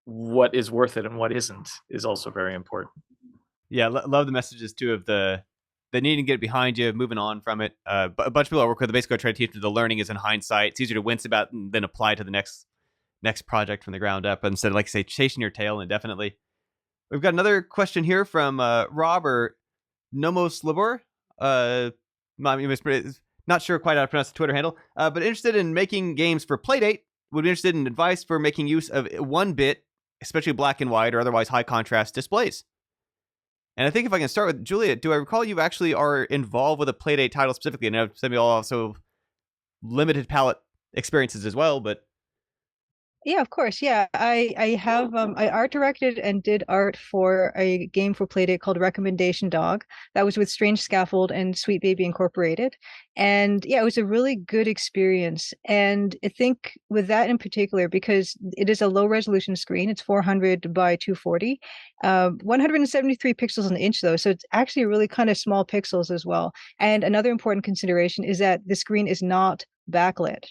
what is worth it and what isn't is also very important. Yeah, love the messages too of the needing to get it behind you, moving on from it. A bunch of people I work with basically try to teach them the learning is in hindsight. It's easier to wince about and then apply to the next project from the ground up instead of, like, say, chasing your tail indefinitely. We've got another question here from Robert Nomoslibor. Not sure quite how to pronounce the Twitter handle, but interested in making games for Playdate. would be interested in advice for making use of 1-bit, especially black and white or otherwise high contrast displays. And I think if I can start with Julia, do I recall you actually are involved with a Playdate title specifically? And some people also limited palette experiences as well, but Yeah, of course. Yeah, I have I art directed and did art for a game for Playdate called Recommendation Dog. That was with Strange Scaffold and Sweet Baby Incorporated. And yeah, it was a really good experience. And I think with that in particular, because it is a low resolution screen, it's 400 by 240, 173 pixels an inch though, so it's actually really kind of small pixels as well. And another important consideration is that the screen is not backlit.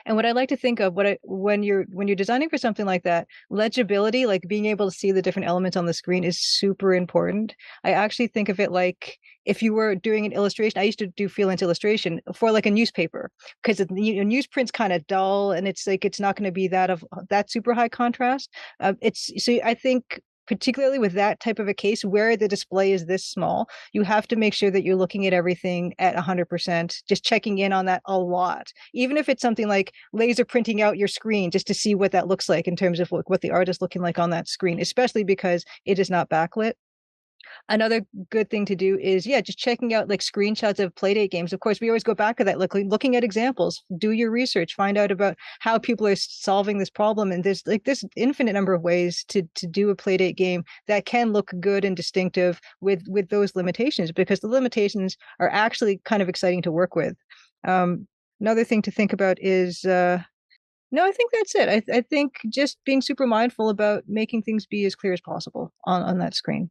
And what I like to think of when you're designing for something like that, legibility, like being able to see the different elements on the screen is super important. I actually think of it like if you were doing an illustration, I used to do freelance illustration for like a newspaper, because newsprint's kind of dull and it's like it's not going to be that super high contrast. I think particularly with that type of a case where the display is this small, you have to make sure that you're looking at everything at 100%, just checking in on that a lot. Even if it's something like laser printing out your screen just to see what that looks like in terms of what the art is looking like on that screen, especially because it is not backlit. Another good thing to do is, yeah, just checking out like screenshots of Playdate games. Of course, we always go back to that, looking at examples, do your research, find out about how people are solving this problem. And there's like this infinite number of ways to do a Playdate game that can look good and distinctive with those limitations, because the limitations are actually kind of exciting to work with. Another thing to think about is, no, I think that's it. I think just being super mindful about making things be as clear as possible on that screen.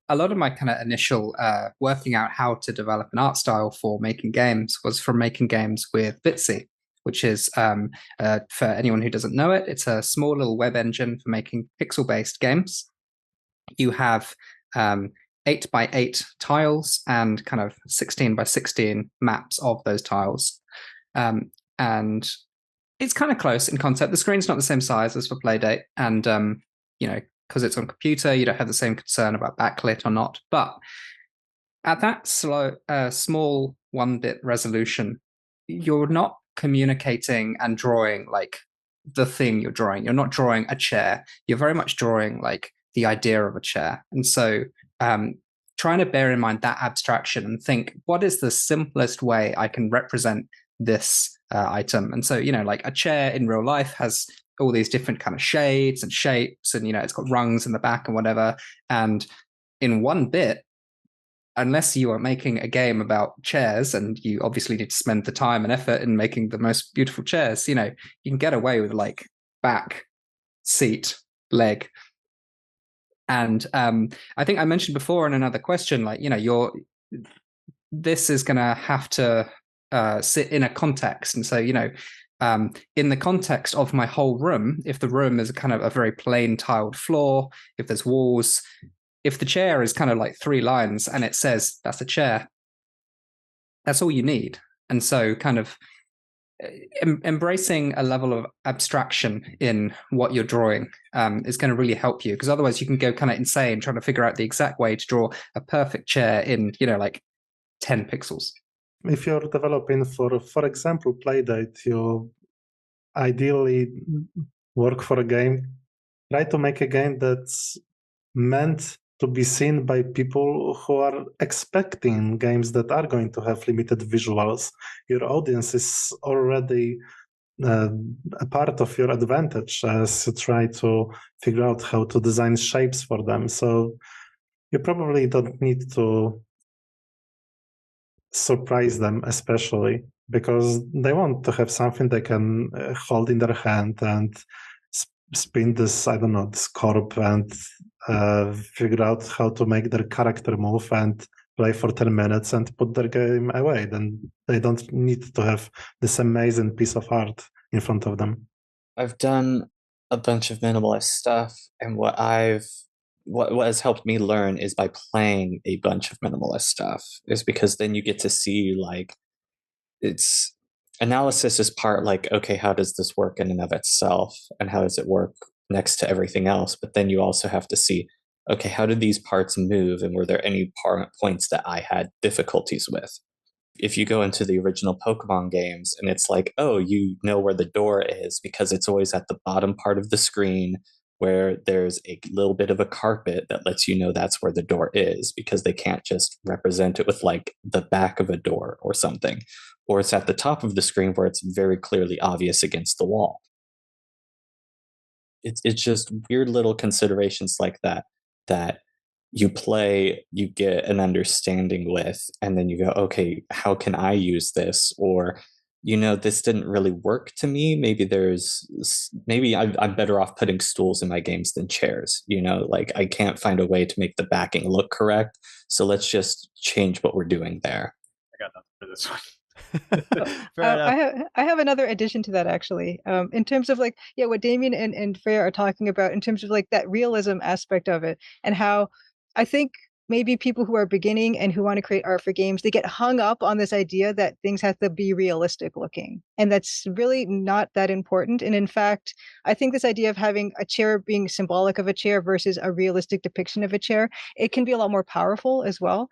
A lot of my kind of initial working out how to develop an art style for making games was from making games with Bitsy, which is, for anyone who doesn't know it, it's a small little web engine for making pixel-based games. You have 8x8 tiles and kind of 16x16 maps of those tiles. And it's kind of close in concept. The screen's not the same size as for Playdate, and because it's on computer, you don't have the same concern about backlit or not. But at that small 1-bit resolution, you're not communicating and drawing like the thing you're drawing. You're not drawing a chair. You're very much drawing like the idea of a chair. And so trying to bear in mind that abstraction and think, what is the simplest way I can represent this item? And so, like a chair in real life has all these different kind of shades and shapes, and it's got rungs in the back and whatever. And in 1-bit, unless you are making a game about chairs, and you obviously need to spend the time and effort in making the most beautiful chairs, you can get away with like back, seat, leg. And I think I mentioned before in another question, like this is going to have to sit in a context. And so in the context of my whole room, if the room is kind of a very plain tiled floor, if there's walls, if the chair is kind of like 3 lines and it says that's a chair, that's all you need. And so kind of embracing a level of abstraction in what you're drawing is going to really help you, because otherwise you can go kind of insane trying to figure out the exact way to draw a perfect chair in like 10 pixels. If you're developing for example, Playdate, you ideally work for a game, try to make a game that's meant to be seen by people who are expecting games that are going to have limited visuals. Your audience is already a part of your advantage as you try to figure out how to design shapes for them. So you probably don't need to surprise them, especially because they want to have something they can hold in their hand and spin this, this corp and figure out how to make their character move and play for 10 minutes and put their game away. Then they don't need to have this amazing piece of art in front of them. I've done a bunch of minimalist stuff, and what has helped me learn is by playing a bunch of minimalist stuff, is because then you get to see like it's analysis is part like, okay, how does this work in and of itself, and how does it work next to everything else? But then you also have to see, okay, how did these parts move, and were there any points that I had difficulties with? if you go into the original Pokemon games and it's like, oh, you know where the door is because it's always at the bottom part of the screen where there's a little bit of a carpet that lets you know that's where the door is, because they can't just represent it with like the back of a door or something. Or it's at the top of the screen where it's very clearly obvious against the wall. It's just weird little considerations like that you play, you get an understanding with, and then you go, okay, how can I use this? Or, this didn't really work to me. Maybe I'm better off putting stools in my games than chairs. Like I can't find a way to make the backing look correct. So let's just change what we're doing there. I got nothing for this one. I have another addition to that, actually, in terms of like, what Damien and Freya are talking about in terms of like that realism aspect of it, and how I think maybe people who are beginning and who want to create art for games, they get hung up on this idea that things have to be realistic looking, and that's really not that important. And in fact, I think this idea of having a chair being symbolic of a chair versus a realistic depiction of a chair, it can be a lot more powerful as well.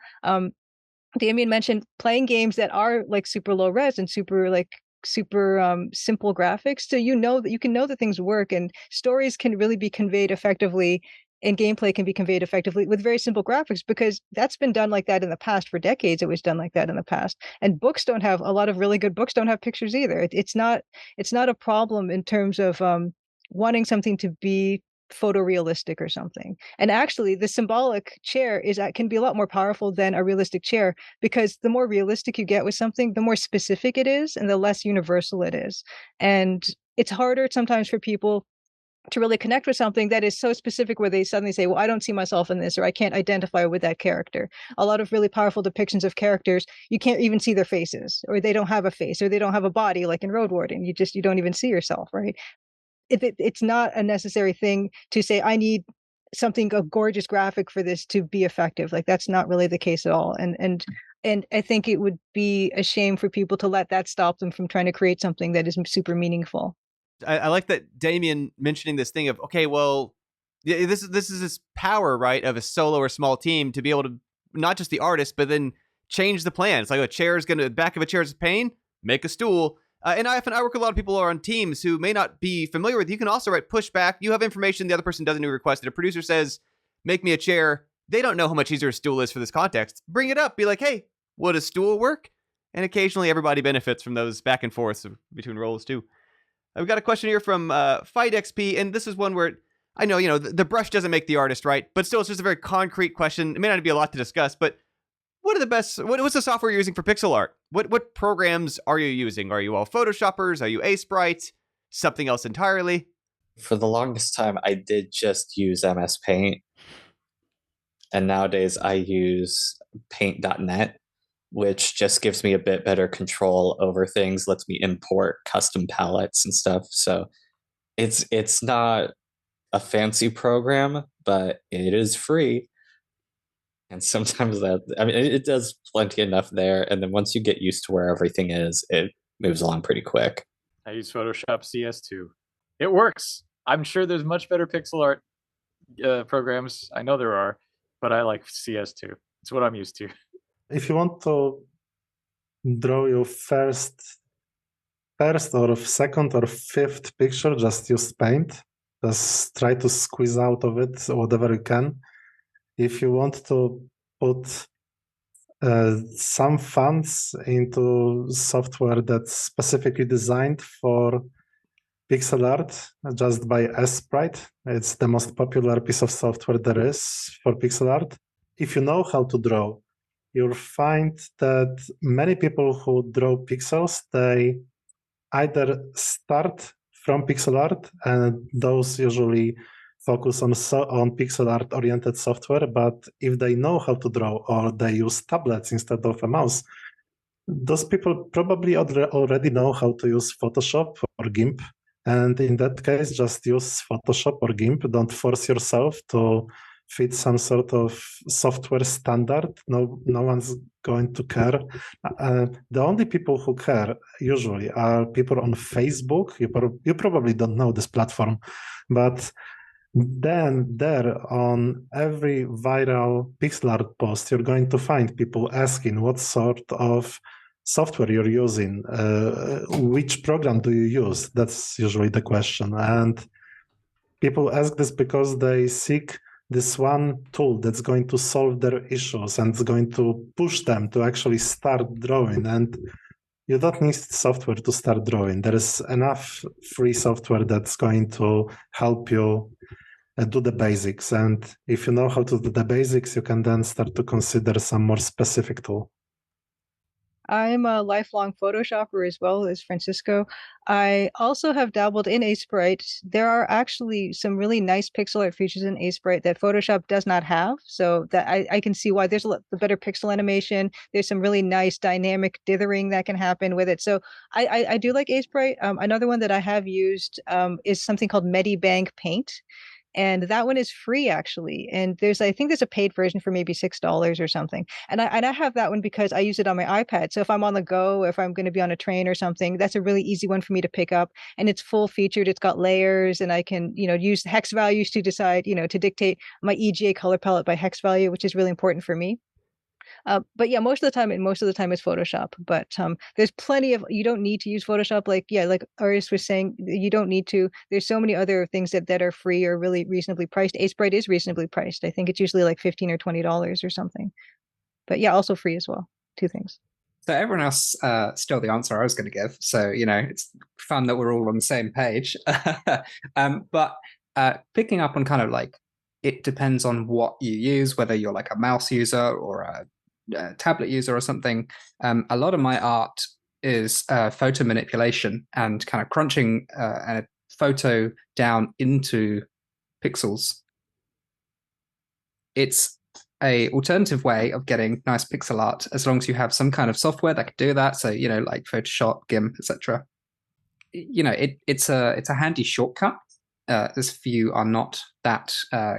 Damien mentioned playing games that are like super low res and super simple graphics. So that you can know that things work, and stories can really be conveyed effectively, and gameplay can be conveyed effectively with very simple graphics, because that's been done like that in the past. For decades, it was done like that in the past. And a lot of really good books don't have pictures either. It's not a problem in terms of wanting something to be photorealistic or something. And actually, the symbolic chair can be a lot more powerful than a realistic chair, because the more realistic you get with something, the more specific it is and the less universal it is. And it's harder sometimes for people to really connect with something that is so specific, where they suddenly say, well, I don't see myself in this, or I can't identify with that character. A lot of really powerful depictions of characters, you can't even see their faces, or they don't have a face, or they don't have a body, like in Road Warden. You don't even see yourself, right? It's not a necessary thing to say, I need a gorgeous graphic for this to be effective. Like that's not really the case at all. And I think it would be a shame for people to let that stop them from trying to create something that is super meaningful. I like that Damien mentioning this thing of, okay, well, this is this power, right, of a solo or small team to be able to, not just the artist, but then change the plan. It's like the back of a chair is pain, make a stool. And I work with a lot of people who are on teams who may not be familiar with. You can also write pushback. You have information the other person doesn't even request it. A producer says, make me a chair. They don't know how much easier a stool is for this context. Bring it up. Be like, hey, would a stool work? And occasionally everybody benefits from those back and forths between roles too. I've got a question here from Fight XP, and this is one where I know, the brush doesn't make the artist, right? But still, it's just a very concrete question. It may not be a lot to discuss, but what's the software you're using for pixel art? What programs are you using? Are you all Photoshoppers? Are you Sprite? Something else entirely? For the longest time, I did just use MS Paint. And nowadays I use paint.net, which just gives me a bit better control over things, lets me import custom palettes and stuff. So it's not a fancy program, but it is free. And sometimes it does plenty enough there. And then once you get used to where everything is, it moves along pretty quick. I use Photoshop CS2. It works. I'm sure there's much better pixel art programs. I know there are, but I like CS2. It's what I'm used to. If you want to draw your first or second or fifth picture, just use Paint. Just try to squeeze out of it whatever you can. If you want to put some funds into software that's specifically designed for pixel art, just buy Sprite. It's the most popular piece of software there is for pixel art. If you know how to draw, you'll find that many people who draw pixels, they either start from pixel art, and those usually focus on pixel art oriented software, but if they know how to draw or they use tablets instead of a mouse, those people probably already know how to use Photoshop or GIMP. And in that case, just use Photoshop or GIMP. Don't force yourself to fit some sort of software standard. No one's going to care. The only people who care usually are people on Facebook. You probably don't know this platform, but then there on every viral pixel art post, you're going to find people asking what sort of software you're using, which program do you use? That's usually the question. And people ask this because they seek this one tool that's going to solve their issues and it's going to push them to actually start drawing. And you don't need software to start drawing. There is enough free software that's going to help you do the basics. And if you know how to do the basics, you can then start to consider some more specific tool. I'm a lifelong Photoshopper as well as Francisco. I also have dabbled in Sprite. There are actually some really nice pixel art features in Sprite that Photoshop does not have. So that I can see why there's the better pixel animation. There's some really nice dynamic dithering that can happen with it. So I do like Sprite. Another one that I have used is something called Medibank Paint. And that one is free actually. And I think there's a paid version for maybe $6 or something. And I have that one because I use it on my iPad. So if I'm on the go, if I'm going to be on a train or something, that's a really easy one for me to pick up. And it's full featured. It's got layers, and I can, use hex values to decide, to dictate my EGA color palette by hex value, which is really important for me. But yeah, most of the time it's Photoshop. But there's plenty of, you don't need to use Photoshop. Like Aureus was saying, you don't need to. There's so many other things that are free or really reasonably priced. Sprite is reasonably priced. I think it's usually like $15 or $20 or something. But yeah, also free as well. Two things. So everyone else stole the answer I was going to give. So, it's fun that we're all on the same page. But picking up on kind of like, it depends on what you use, whether you're like a mouse user or a tablet user or something. A lot of my art is photo manipulation and kind of crunching a photo down into pixels. It's a alternative way of getting nice pixel art as long as you have some kind of software that can do that. So like Photoshop, GIMP, etc. It's a handy shortcut. As few are not that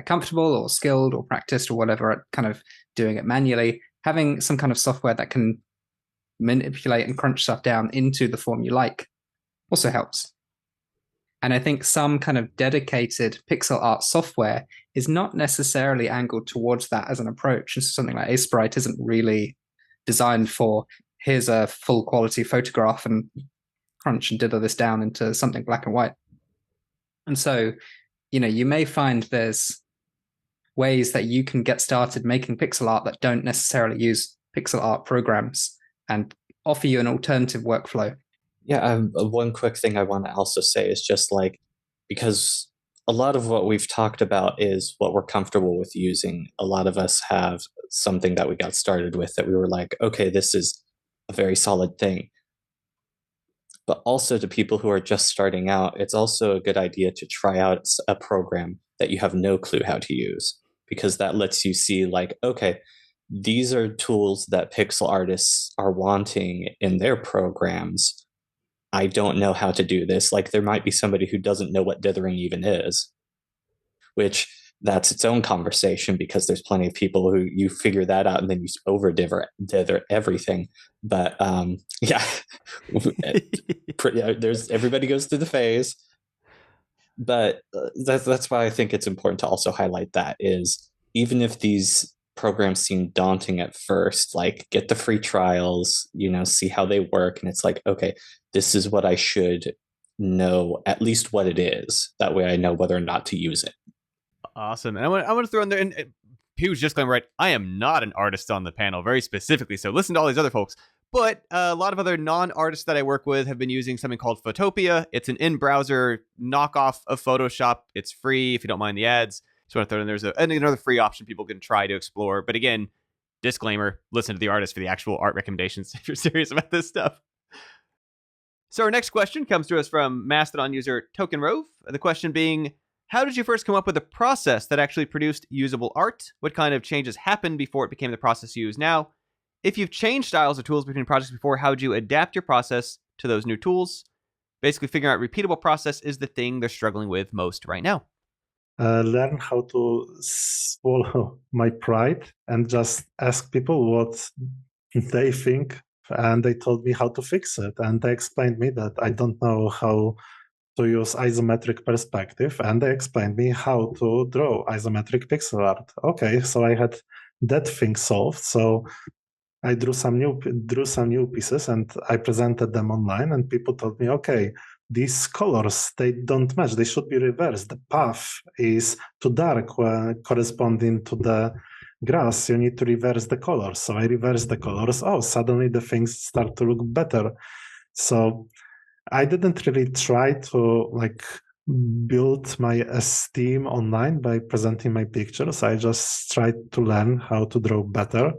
comfortable or skilled or practiced or whatever at kind of doing it manually. Having some kind of software that can manipulate and crunch stuff down into the form you like also helps. And I think some kind of dedicated pixel art software is not necessarily angled towards that as an approach. And so something like Sprite isn't really designed for, here's a full quality photograph and crunch and dither this down into something black and white. And so, you may find there's ways that you can get started making pixel art that don't necessarily use pixel art programs and offer you an alternative workflow. Yeah, one quick thing I want to also say is just like, because a lot of what we've talked about is what we're comfortable with using. A lot of us have something that we got started with that we were like, okay, this is a very solid thing. But also to people who are just starting out, it's also a good idea to try out a program that you have no clue how to use, because that lets you see like, okay, these are tools that pixel artists are wanting in their programs. I don't know how to do this. Like there might be somebody who doesn't know what dithering even is, which that's its own conversation, because there's plenty of people who you figure that out and then you over dither everything. But yeah, there's everybody goes through the phase. But that's why I think it's important to also highlight that is, even if these programs seem daunting at first, like get the free trials, see how they work. And it's like, okay, this is what I should know, at least what it is. That way I know whether or not to use it. Awesome. And I want to throw in there, and Pew's just going right, I am not an artist on the panel, very specifically, so listen to all these other folks. But a lot of other non-artists that I work with have been using something called Photopia. It's an in-browser knockoff of Photoshop. It's free if you don't mind the ads. So I want to throw in there's another free option people can try to explore. But again, disclaimer, listen to the artist for the actual art recommendations if you're serious about this stuff. So our next question comes to us from Mastodon user Token Rove. The question being, how did you first come up with a process that actually produced usable art? What kind of changes happened before it became the process you use now? If you've changed styles or tools between projects before, how would you adapt your process to those new tools? Basically, figuring out repeatable process is the thing they're struggling with most right now. Learn how to swallow my pride and just ask people what they think. And they told me how to fix it. And they explained me that I don't know how to use isometric perspective. And they explained me how to draw isometric pixel art. Okay, so I had that thing solved. So I drew some new pieces and I presented them online, and people told me, okay, these colors, they don't match. They should be reversed. The path is too dark corresponding to the grass. You need to reverse the colors. So I reversed the colors. Oh, suddenly the things start to look better. So I didn't really try to build my esteem online by presenting my pictures. I just tried to learn how to draw better.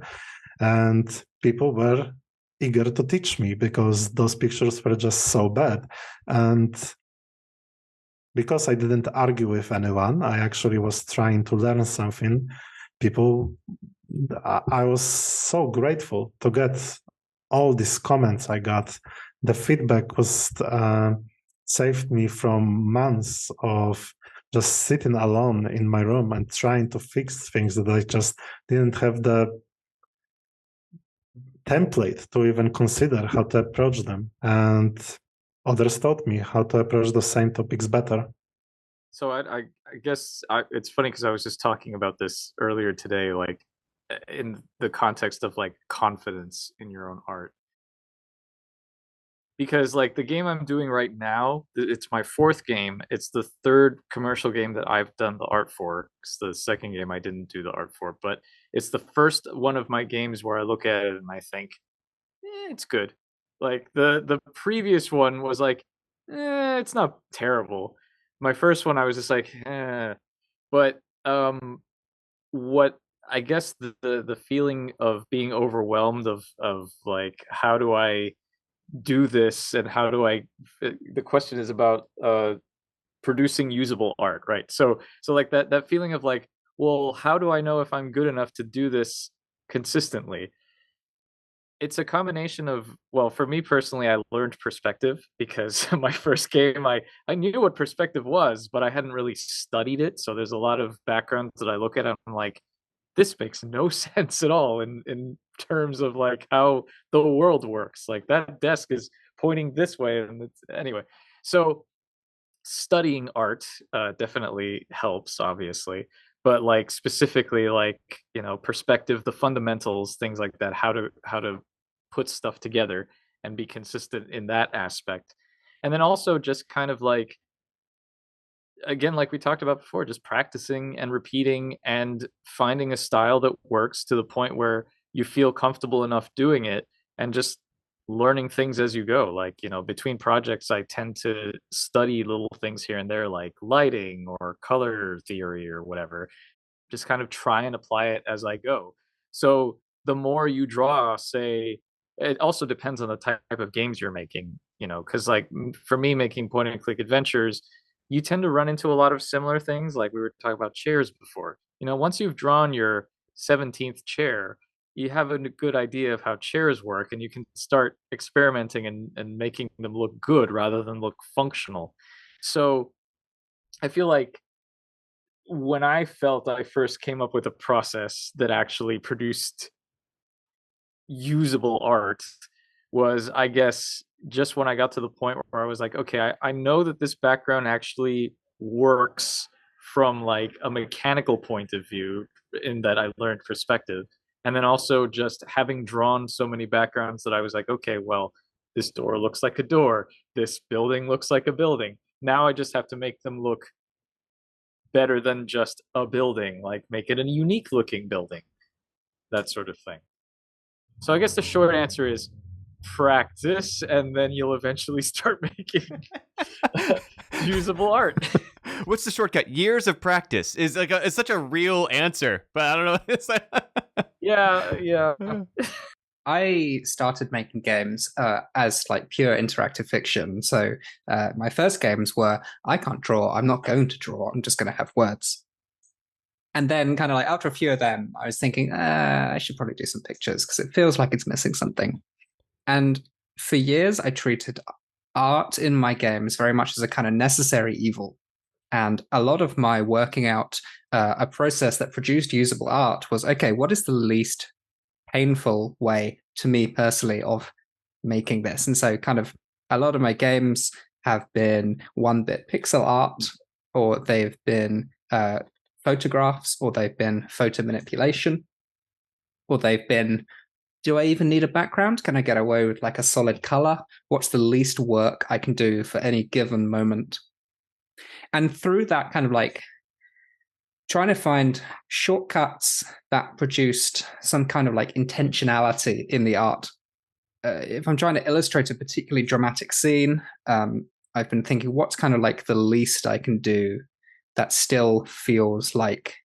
And people were eager to teach me because those pictures were just so bad. And because I didn't argue with anyone, I actually was trying to learn something. I was so grateful to get all these comments I got. The feedback was saved me from months of just sitting alone in my room and trying to fix things that I just didn't have the template to even consider how to approach them. And others taught me how to approach the same topics better. So I guess it's funny because I was just talking about this earlier today, like in the context of like confidence in your own art. Because like the game I'm doing right now, it's my fourth game. It's the third commercial game that I've done the art for. It's the second game I didn't do the art for, but it's the first one of my games where I look at it and I think, it's good. Like the previous one was like, it's not terrible. My first one I was just like, but what I guess the feeling of being overwhelmed of like how do I do this and how do I the question is about producing usable art, right? So like that feeling of like, well, how do I know if I'm good enough to do this consistently? It's a combination of, well, for me personally, I learned perspective because my first game I knew what perspective was, but I hadn't really studied it. So there's a lot of backgrounds that I look at and I'm like, this makes no sense at all in terms of like how the world works. Like that desk is pointing this way, and anyway. So studying art definitely helps, obviously, but like specifically, like perspective, the fundamentals, things like that, how to put stuff together and be consistent in that aspect, and then also just kind of like again, like we talked about before, just practicing and repeating and finding a style that works to the point where you feel comfortable enough doing it and just learning things as you go. Like, between projects, I tend to study little things here and there, like lighting or color theory or whatever, just kind of try and apply it as I go. So the more you draw, say, it also depends on the type of games you're making, because like for me, making point and click adventures, you tend to run into a lot of similar things. Like we were talking about chairs before. Once you've drawn your 17th chair, you have a good idea of how chairs work and you can start experimenting and making them look good rather than look functional. So I feel like when I felt I first came up with a process that actually produced usable art was, I guess, just when I got to the point where I was like, okay, I know that this background actually works from like a mechanical point of view in that I learned perspective. And then also just having drawn so many backgrounds that I was like, okay, well, this door looks like a door. This building looks like a building. Now I just have to make them look better than just a building, like make it a unique looking building, that sort of thing. So I guess the short answer is practice, and then you'll eventually start making usable art. What's the shortcut? Years of practice is like it's such a real answer, but I don't know. It's like yeah. I started making games as like pure interactive fiction. So my first games were, I can't draw, I'm not going to draw, I'm just going to have words. And then kind of like after a few of them, I was thinking, I should probably do some pictures because it feels like it's missing something. And for years, I treated art in my games very much as a kind of necessary evil. And a lot of my working out a process that produced usable art was, okay, what is the least painful way to me personally of making this? And so kind of a lot of my games have been 1-bit pixel art, or they've been photographs, or they've been photo manipulation, or they've been do I even need a background? Can I get away with like a solid color? What's the least work I can do for any given moment? And through that kind of like trying to find shortcuts that produced some kind of like intentionality in the art. If I'm trying to illustrate a particularly dramatic scene, I've been thinking, what's kind of like the least I can do that still feels like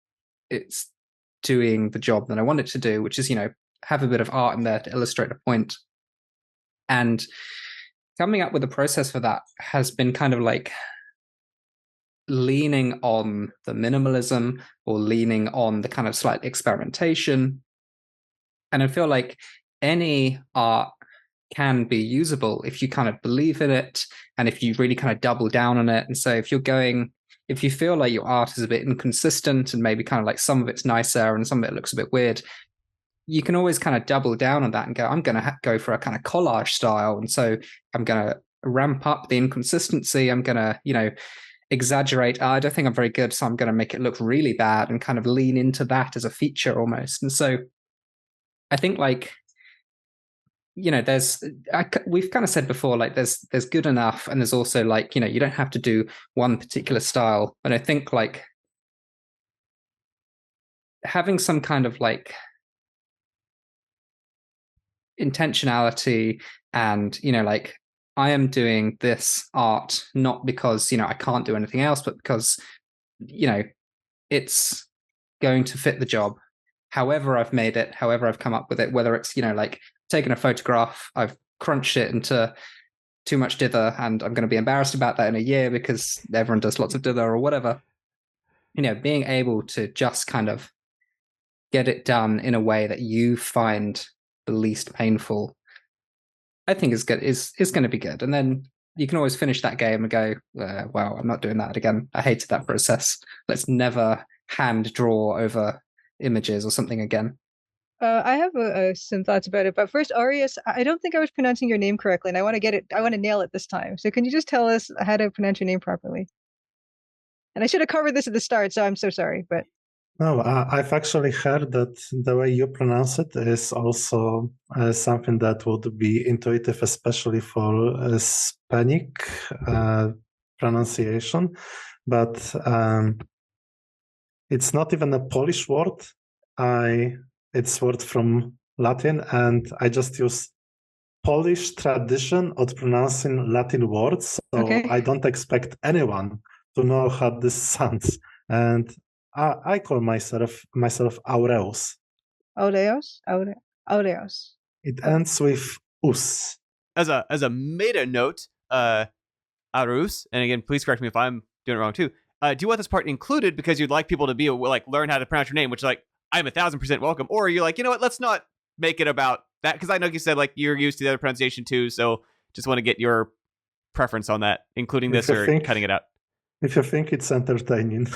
it's doing the job that I want it to do, which is, have a bit of art in there to illustrate a point. And coming up with a process for that has been kind of like leaning on the minimalism or leaning on the kind of slight experimentation. And I feel like any art can be usable if you kind of believe in it and if you really kind of double down on it. And so if you feel like your art is a bit inconsistent and maybe kind of like some of it's nicer and some of it looks a bit weird, you can always kind of double down on that and go, I'm going to go for a kind of collage style. And so I'm going to ramp up the inconsistency. I'm going to, exaggerate. I don't think I'm very good, so I'm going to make it look really bad and kind of lean into that as a feature almost. And so I think like, we've kind of said before, like there's good enough, and there's also like, you don't have to do one particular style. And I think like having some kind of like intentionality and, like I am doing this art not because, I can't do anything else, but because, it's going to fit the job. However I've made it, however I've come up with it, whether it's, like taken a photograph, I've crunched it into too much dither and I'm going to be embarrassed about that in a year because everyone does lots of dither or whatever. Being able to just kind of get it done in a way that you find the least painful, I think is good, is going to be good. And then you can always finish that game and go, wow, I'm not doing that again. I hated that process. Let's never hand draw over images or something again. I have some thoughts about it, but first, Aureus, I don't think I was pronouncing your name correctly, and I want to get it. I want to nail it this time. So can you just tell us how to pronounce your name properly? And I should have covered this at the start, so I'm so sorry. But no, I've actually heard that the way you pronounce it is also something that would be intuitive, especially for Hispanic pronunciation. But it's not even a Polish word. It's word from Latin, and I just use Polish tradition of pronouncing Latin words. So okay. I don't expect anyone to know how this sounds. And I call myself Aureus. Aureus? Aureus. It ends with us. As a meta note, Aureus, and again, please correct me if I'm doing it wrong too. Do you want this part included because you'd like people to be like learn how to pronounce your name, which like I'm 1,000% welcome, or you're like, you know what, let's not make it about that because I know you said like you're used to the other pronunciation too, so just want to get your preference on that, including this or cutting it out. If you think it's entertaining.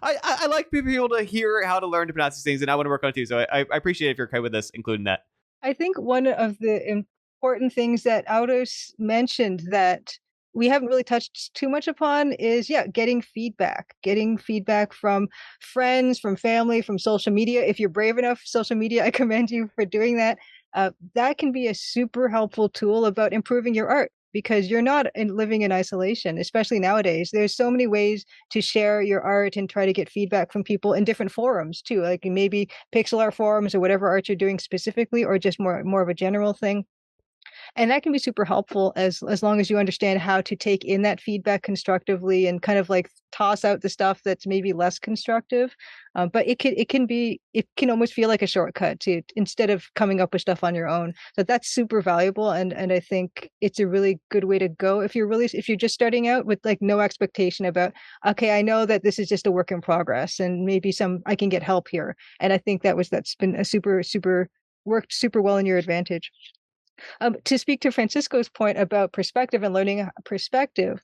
I like people to hear how to learn to pronounce these things, and I want to work on it too. So I appreciate if you're okay with us including that. I think one of the important things that Aureus mentioned that we haven't really touched too much upon is, getting feedback from friends, from family, from social media. If you're brave enough, social media, I commend you for doing that. That can be a super helpful tool about improving your art, because you're not living in isolation, especially nowadays. There's so many ways to share your art and try to get feedback from people in different forums too, like maybe pixel art forums or whatever art you're doing specifically, or just more of a general thing. And that can be super helpful as long as you understand how to take in that feedback constructively and kind of like toss out the stuff that's maybe less constructive. But it can almost feel like a shortcut to instead of coming up with stuff on your own. So that's super valuable, and I think it's a really good way to go if you're just starting out with like no expectation about, okay, I know that this is just a work in progress and maybe I can get help here. And I think that's been a worked super well in your advantage. To speak to Francisco's point about perspective and learning perspective,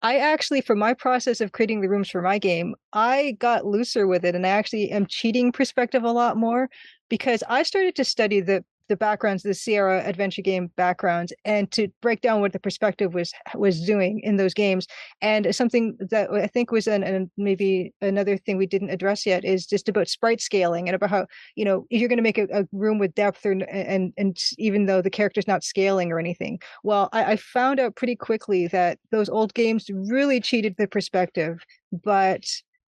I actually, for my process of creating the rooms for my game, I got looser with it, and I actually am cheating perspective a lot more because I started to study the backgrounds, the Sierra adventure game backgrounds, and to break down what the perspective was doing in those games. And something that I think was and maybe another thing we didn't address yet is just about sprite scaling and about how, you know, if you're going to make a room with depth and even though the character's not scaling or anything, well, I found out pretty quickly that those old games really cheated the perspective, but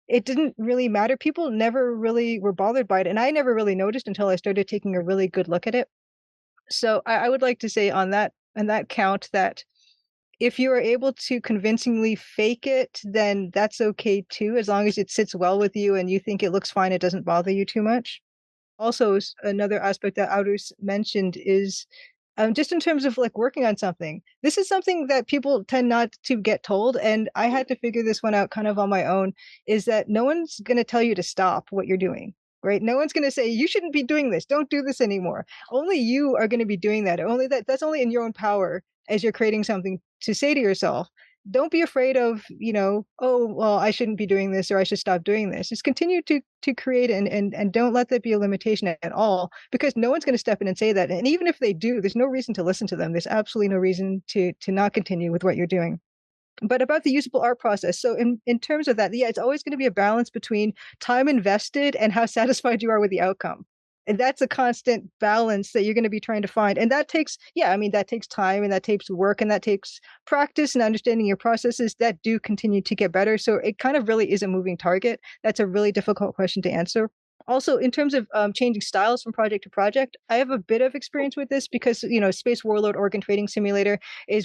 it didn't really matter. People never really were bothered by it. And I never really noticed until I started taking a really good look at it. So I would like to say on that count that if you are able to convincingly fake it, then that's okay too, as long as it sits well with you and you think it looks fine, it doesn't bother you too much. Also, another aspect that Aureus mentioned is just in terms of like working on something. This is something that people tend not to get told, and I had to figure this one out kind of on my own, is that no one's going to tell you to stop what you're doing, right? No one's going to say, you shouldn't be doing this. Don't do this anymore. Only you are going to be doing that. That's only in your own power as you're creating something to say to yourself, don't be afraid of, you know, oh, well, I shouldn't be doing this or I should stop doing this. Just continue to create and don't let that be a limitation at all, because no one's going to step in and say that. And even if they do, there's no reason to listen to them. There's absolutely no reason to not continue with what you're doing. But about the usable art process, so in terms of that, yeah, it's always going to be a balance between time invested and how satisfied you are with the outcome. And that's a constant balance that you're going to be trying to find. And that takes, yeah, I mean, that takes time and that takes work and that takes practice and understanding your processes that do continue to get better. So it kind of really is a moving target. That's a really difficult question to answer. Also, in terms of changing styles from project to project, I have a bit of experience with this because, you know, Space Warlord Organ Trading Simulator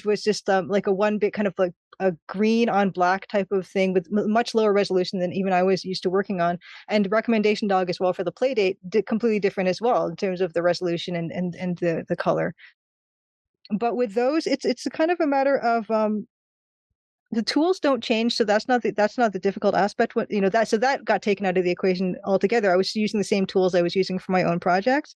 was just like a one bit kind of like a green on black type of thing with much lower resolution than even I was used to working on. And Recommendation Dog as well for the Playdate did completely different as well in terms of the resolution and the color. But with those, it's a kind of a matter of the tools don't change, so that's not the difficult aspect. What, you know, that got taken out of the equation altogether. I was using the same tools I was using for my own projects.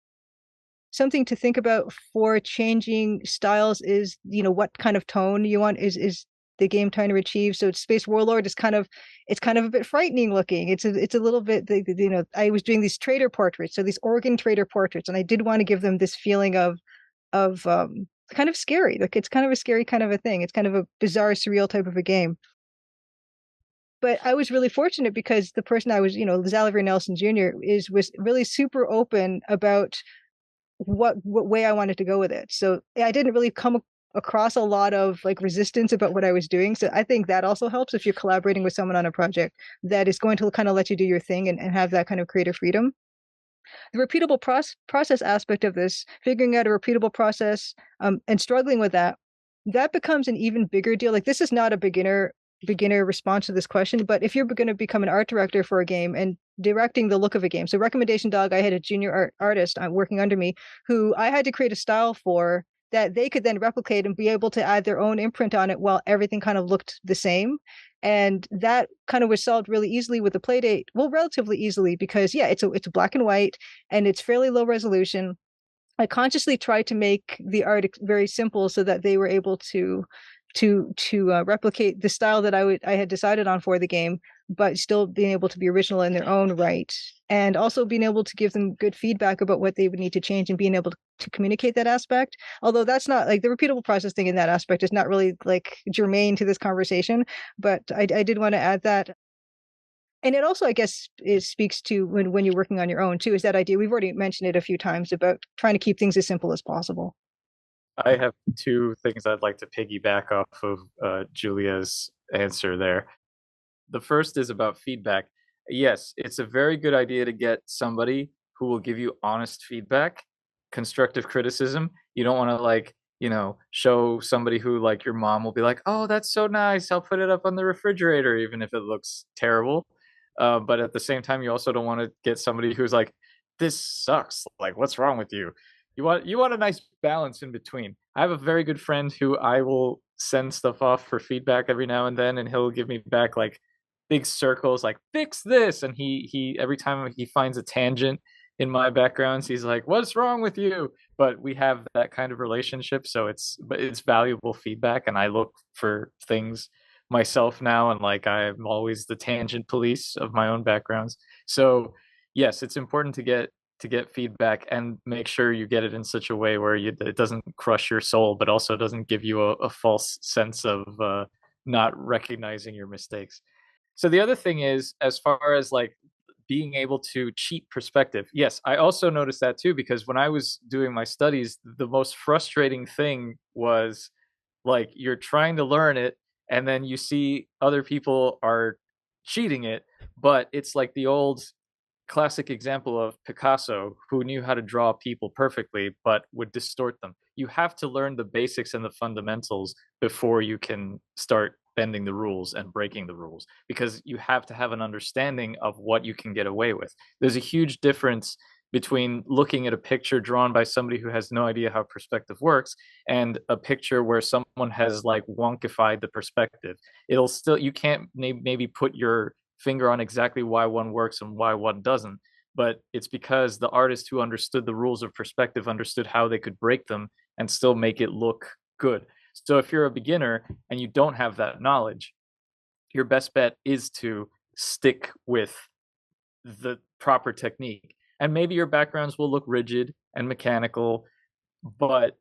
Something to think about for changing styles is, you know, what kind of tone you want is the game trying to achieve. So Space Warlord is kind of a bit frightening looking. It's a little bit, you know, I was doing these trader portraits, so these organ trader portraits, and I did want to give them this feeling of kind of scary. Like it's kind of a scary kind of a thing. It's kind of a bizarre, surreal type of a game. But I was really fortunate because the person I was, you know, Xavier Nelson Jr. was really super open about what way I wanted to go with it. So I didn't really come across a lot of like resistance about what I was doing. So I think that also helps if you're collaborating with someone on a project that is going to kind of let you do your thing and have that kind of creative freedom. The repeatable process aspect of this, figuring out a repeatable process and struggling with that becomes an even bigger deal. Like this is not a beginner response to this question, but if you're going to become an art director for a game and directing the look of a game. So Recommendation Dog, I had a junior artist working under me who I had to create a style for that they could then replicate and be able to add their own imprint on it while everything kind of looked the same. And that kind of was solved really easily with the Playdate. Well, relatively easily because yeah, it's a black and white and it's fairly low resolution. I consciously tried to make the art very simple so that they were able to replicate the style that I had decided on for the game, but still being able to be original in their own right, and also being able to give them good feedback about what they would need to change and being able to communicate that aspect. Although that's not like the repeatable process thing in that aspect is not really like germane to this conversation, but I did want to add that. And it also, I guess, speaks to when you're working on your own too, is that idea. We've already mentioned it a few times about trying to keep things as simple as possible. I have two things I'd like to piggyback off of Julia's answer there. The first is about feedback. Yes, it's a very good idea to get somebody who will give you honest feedback, constructive criticism. You don't want to like, you know, show somebody who like your mom will be like, oh, that's so nice, I'll put it up on the refrigerator, even if it looks terrible. But at the same time, you also don't want to get somebody who's like, this sucks. Like, what's wrong with you? You want a nice balance in between. I have a very good friend who I will send stuff off for feedback every now and then, and he'll give me back like big circles, like fix this. And he every time he finds a tangent in my backgrounds, he's like, what's wrong with you? But we have that kind of relationship, so it's valuable feedback, and I look for things myself now, and like I'm always the tangent police of my own backgrounds. So yes, it's important to get to get feedback and make sure you get it in such a way where it doesn't crush your soul, but also doesn't give you a false sense of not recognizing your mistakes. So the other thing is, as far as like being able to cheat perspective, yes, I also noticed that too, because when I was doing my studies, the most frustrating thing was like you're trying to learn it and then you see other people are cheating it, but it's like the old classic example of Picasso, who knew how to draw people perfectly but would distort them. You have to learn the basics and the fundamentals before you can start bending the rules and breaking the rules, because you have to have an understanding of what you can get away with. There's a huge difference between looking at a picture drawn by somebody who has no idea how perspective works and a picture where someone has like wonkified the perspective. It'll still, you can't maybe put your finger on exactly why one works and why one doesn't, but it's because the artist who understood the rules of perspective understood how they could break them and still make it look good. So if you're a beginner and you don't have that knowledge, your best bet is to stick with the proper technique. And maybe your backgrounds will look rigid and mechanical, but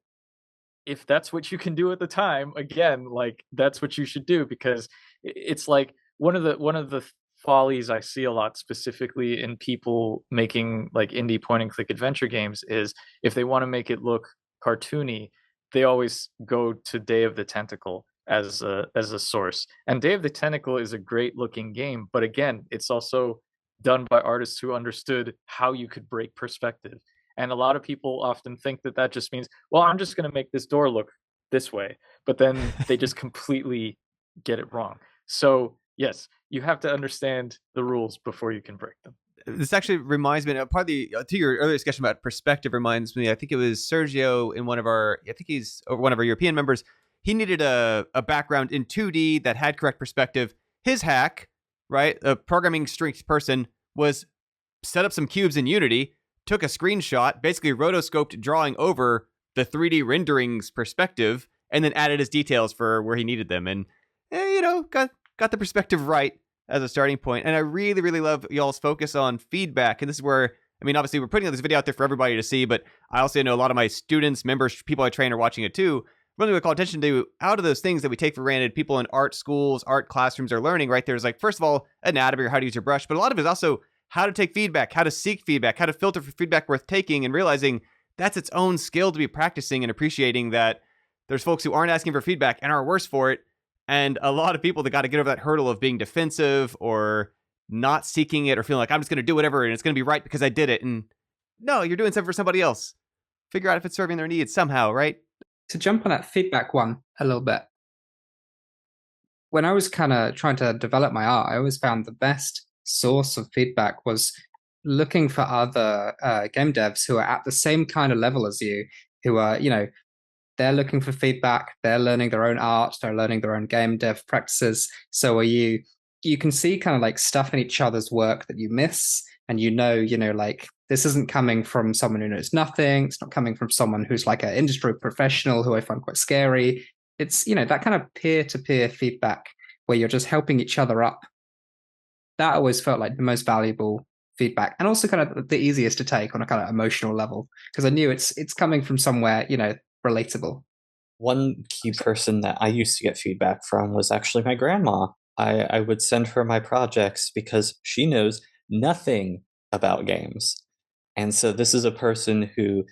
if that's what you can do at the time, again, like that's what you should do, because it's like one of the follies I see a lot, specifically in people making like indie point and click adventure games, is if they want to make it look cartoony, they always go to Day of the Tentacle as a source. And Day of the Tentacle is a great looking game, but again, it's also done by artists who understood how you could break perspective. And a lot of people often think that that just means, well, I'm just going to make this door look this way, but then they just completely get it wrong. So yes, you have to understand the rules before you can break them. This actually reminds me, part of the, to your earlier discussion about perspective reminds me, I think it was Sergio in one of our, I think he's one of our European members. He needed a background in 2D that had correct perspective. His hack, right, a programming strength person, was set up some cubes in Unity, took a screenshot, basically rotoscoped drawing over the 3D renderings perspective, and then added his details for where he needed them. And, got the perspective right as a starting point. And I really, really love y'all's focus on feedback. And this is where, I mean, obviously we're putting this video out there for everybody to see, but I also know a lot of my students, members, people I train are watching it too. Really would call attention to out of those things that we take for granted, people in art schools, art classrooms are learning, right? There's like, first of all, anatomy or how to use your brush, but a lot of it is also how to take feedback, how to seek feedback, how to filter for feedback worth taking, and realizing that's its own skill to be practicing and appreciating that there's folks who aren't asking for feedback and are worse for it. And a lot of people that got to get over that hurdle of being defensive or not seeking it or feeling like I'm just going to do whatever and it's going to be right because I did it. And no, you're doing something for somebody else. Figure out if it's serving their needs somehow, right? To jump on that feedback one a little bit, when I was kind of trying to develop my art, I always found the best source of feedback was looking for other game devs who are at the same kind of level as you, who are, they're looking for feedback, they're learning their own art, they're learning their own game dev practices. So are you can see kind of like stuff in each other's work that you miss, and like this isn't coming from someone who knows nothing, it's not coming from someone who's like an industry professional who I find quite scary. It's, that kind of peer-to-peer feedback where you're just helping each other up. That always felt like the most valuable feedback, and also kind of the easiest to take on a kind of emotional level, because I knew it's coming from somewhere, relatable. One key person that I used to get feedback from was actually my grandma. I would send her my projects because she knows nothing about games. And so this is a person who,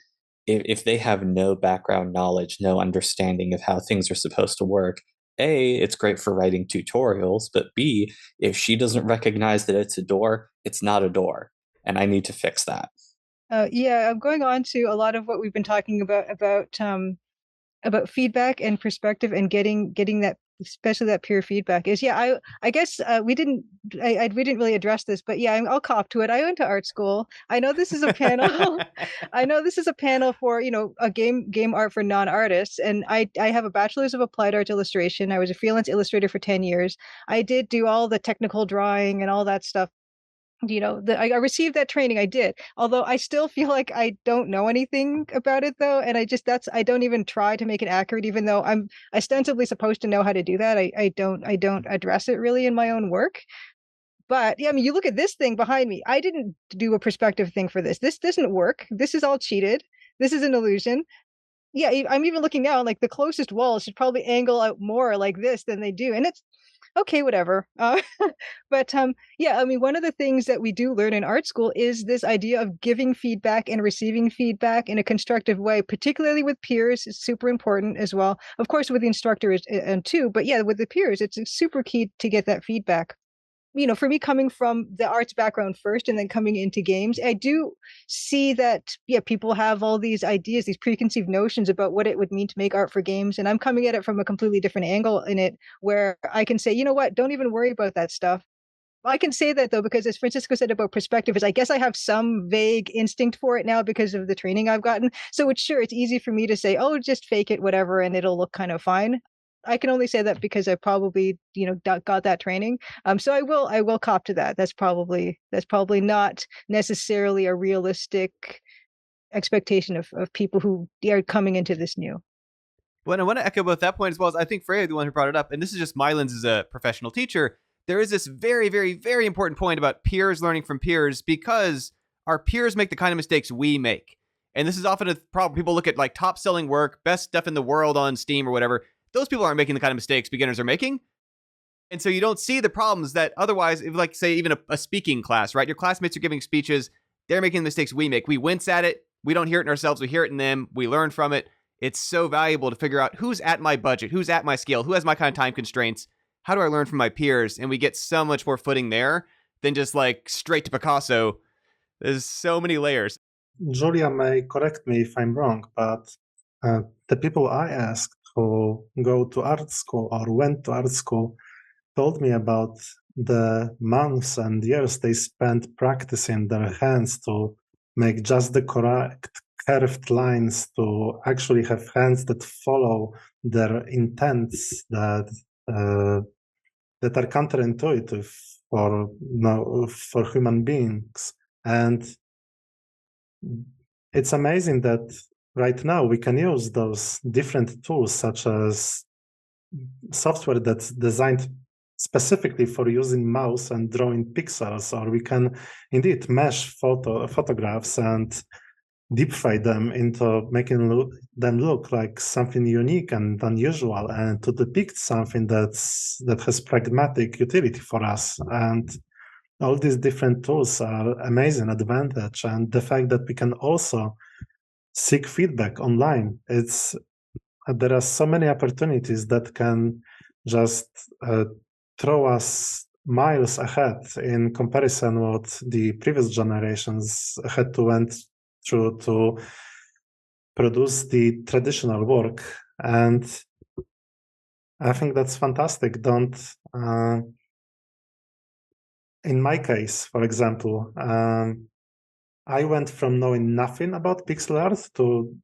if they have no background knowledge, no understanding of how things are supposed to work, A, it's great for writing tutorials, but B, if she doesn't recognize that it's a door, it's not a door. And I need to fix that. I'm going on to a lot of what we've been talking about feedback and perspective and getting that, especially that peer feedback is, I guess we didn't really address this, but I'll cop to it. I went to art school. I know this is a panel. I know this is a panel for, a game art for non-artists. And I have a bachelor's of applied art illustration. I was a freelance illustrator for 10 years. I did do all the technical drawing and all that stuff. I received that training. I did, although I still feel like I don't know anything about it though. And I don't even try to make it accurate, even though I'm ostensibly supposed to know how to do that. I don't address it really in my own work. But yeah, I mean, you look at this thing behind me. I didn't do a perspective thing for this. This doesn't work. This is all cheated. This is an illusion. Yeah, I'm even looking now, like the closest walls should probably angle out more like this than they do. And it's okay, whatever. But yeah, I mean, one of the things that we do learn in art school is this idea of giving feedback and receiving feedback in a constructive way, particularly with peers. It's super important as well. Of course, with the instructor and too, but yeah, with the peers, it's super key to get that feedback. For me, coming from the arts background first and then coming into games, I do see that, yeah, people have all these ideas, these preconceived notions about what it would mean to make art for games. And I'm coming at it from a completely different angle in it, where I can say, you know what, don't even worry about that stuff. I can say that though, because as Francisco said about perspective, is I guess I have some vague instinct for it now because of the training I've gotten. So it's easy for me to say, oh, just fake it, whatever, and it'll look kind of fine. I can only say that because I probably, got that training. So I will cop to that. That's probably not necessarily a realistic expectation of people who are coming into this new. Well, I want to echo both that point as well as I think Freya, the one who brought it up, and this is just my lens as a professional teacher. There is this very, very, very important point about peers learning from peers, because our peers make the kind of mistakes we make. And this is often a problem. People look at like top selling work, best stuff in the world on Steam or whatever. Those people aren't making the kind of mistakes beginners are making. And so you don't see the problems that otherwise, if like say even a speaking class, right? Your classmates are giving speeches. They're making the mistakes we make. We wince at it. We don't hear it in ourselves. We hear it in them. We learn from it. It's so valuable to figure out who's at my budget, who's at my scale, who has my kind of time constraints. How do I learn from my peers? And we get so much more footing there than just like straight to Picasso. There's so many layers. Julia may correct me if I'm wrong, but the people I asked who go to art school or went to art school told me about the months and years they spent practicing their hands to make just the correct curved lines, to actually have hands that follow their intents that are counterintuitive for human beings. And it's amazing that right now we can use those different tools, such as software that's designed specifically for using mouse and drawing pixels, or we can indeed mesh photographs and deep fry them into making them look like something unique and unusual, and to depict something that has pragmatic utility for us. And all these different tools are amazing advantage, and the fact that we can also seek feedback online, there are so many opportunities that can just throw us miles ahead in comparison what the previous generations had to went through to produce the traditional work. And I think that's fantastic. In my case, for example, I went from knowing nothing about pixel art to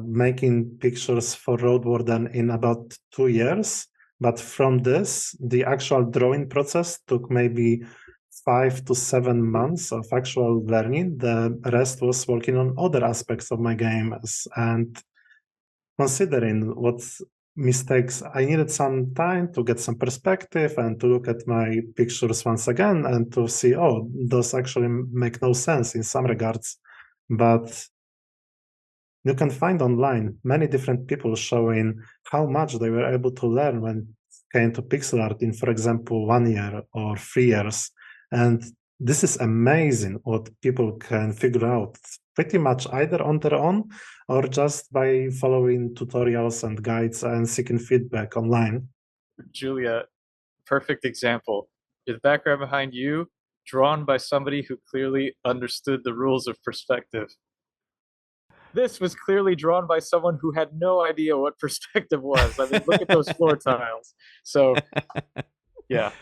making pictures for Road Warden in about 2 years. But from this, the actual drawing process took maybe 5 to 7 months of actual learning. The rest was working on other aspects of my games and considering what mistakes. I needed some time to get some perspective and to look at my pictures once again and to see, oh, those actually make no sense in some regards. But you can find online many different people showing how much they were able to learn when it came to pixel art in, for example, 1 year or 3 years. And this is amazing what people can figure out pretty much either on their own or just by following tutorials and guides and seeking feedback online. Julia, perfect example. The background behind you, drawn by somebody who clearly understood the rules of perspective. This was clearly drawn by someone who had no idea what perspective was. I mean, look at those floor tiles. So, yeah.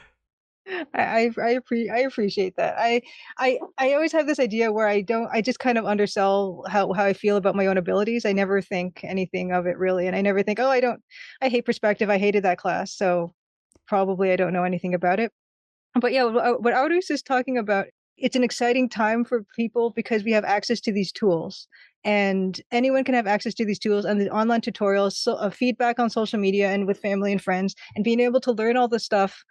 I appreciate that. I always have this idea where I just kind of undersell how I feel about my own abilities. I never think anything of it really. And I never think, oh, I hate perspective. I hated that class. So probably I don't know anything about it. But yeah, what Aureus is talking about, it's an exciting time for people because we have access to these tools, and anyone can have access to these tools and the online tutorials, feedback on social media and with family and friends, and being able to learn all this stuff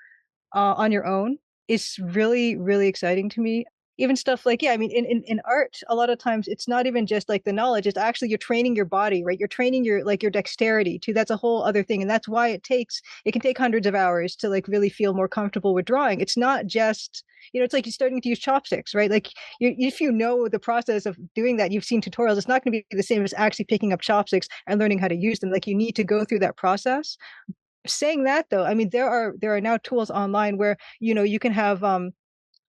on your own is really, really exciting to me. Even stuff like, yeah, I mean, in art, a lot of times it's not even just like the knowledge, it's actually you're training your body, right? You're training your dexterity too. That's a whole other thing. And that's why it can take hundreds of hours to like really feel more comfortable with drawing. It's not just, it's like you're starting to use chopsticks, right? Like if you know the process of doing that, you've seen tutorials, it's not going to be the same as actually picking up chopsticks and learning how to use them. Like you need to go through that process. Saying that though, I mean, there are now tools online where, you can have,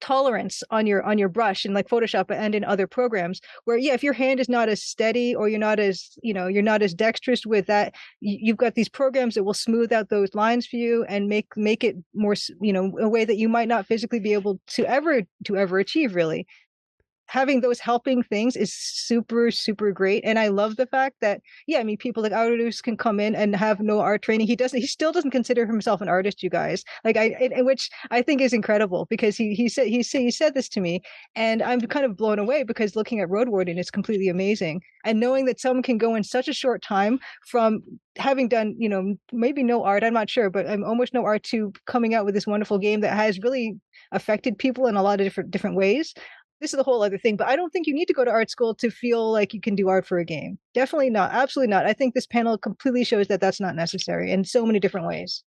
tolerance on your brush in like Photoshop and in other programs where, yeah, if your hand is not as steady or you're not as dexterous with that, you've got these programs that will smooth out those lines for you and make it more, a way that you might not physically be able to ever achieve, really. Having those helping things is super, super great. And I love the fact that, yeah, I mean, people like Aureus can come in and have no art training. He still doesn't consider himself an artist, you guys. Like which I think is incredible because he said this to me and I'm kind of blown away because looking at Road Warden is completely amazing. And knowing that someone can go in such a short time from having done, maybe no art, I'm not sure, but almost no art to coming out with this wonderful game that has really affected people in a lot of different ways. This is a whole other thing, but I don't think you need to go to art school to feel like you can do art for a game. Definitely not. Absolutely not. I think this panel completely shows that that's not necessary in so many different ways.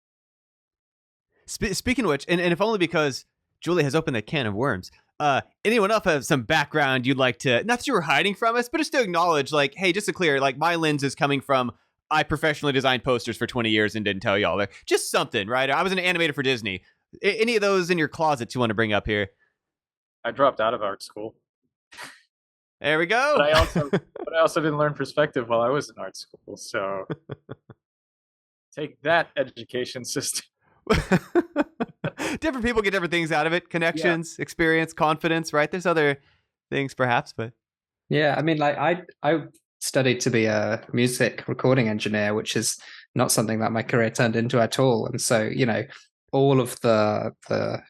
Speaking of which, and if only because Julie has opened that can of worms, anyone else have some background you'd like to, not that you were hiding from us, but just to acknowledge, like, hey, just to clear, like, my lens is coming from, I professionally designed posters for 20 years and didn't tell y'all. Just something, right? I was an animator for Disney. Any of those in your closets you want to bring up here? I dropped out of art school. There we go. But I also didn't learn perspective while I was in art school. So take that, education system. Different people get different things out of it. Connections, experience, confidence, right? There's other things perhaps, but yeah, I mean, like I studied to be a music recording engineer, which is not something that my career turned into at all. And so, all of the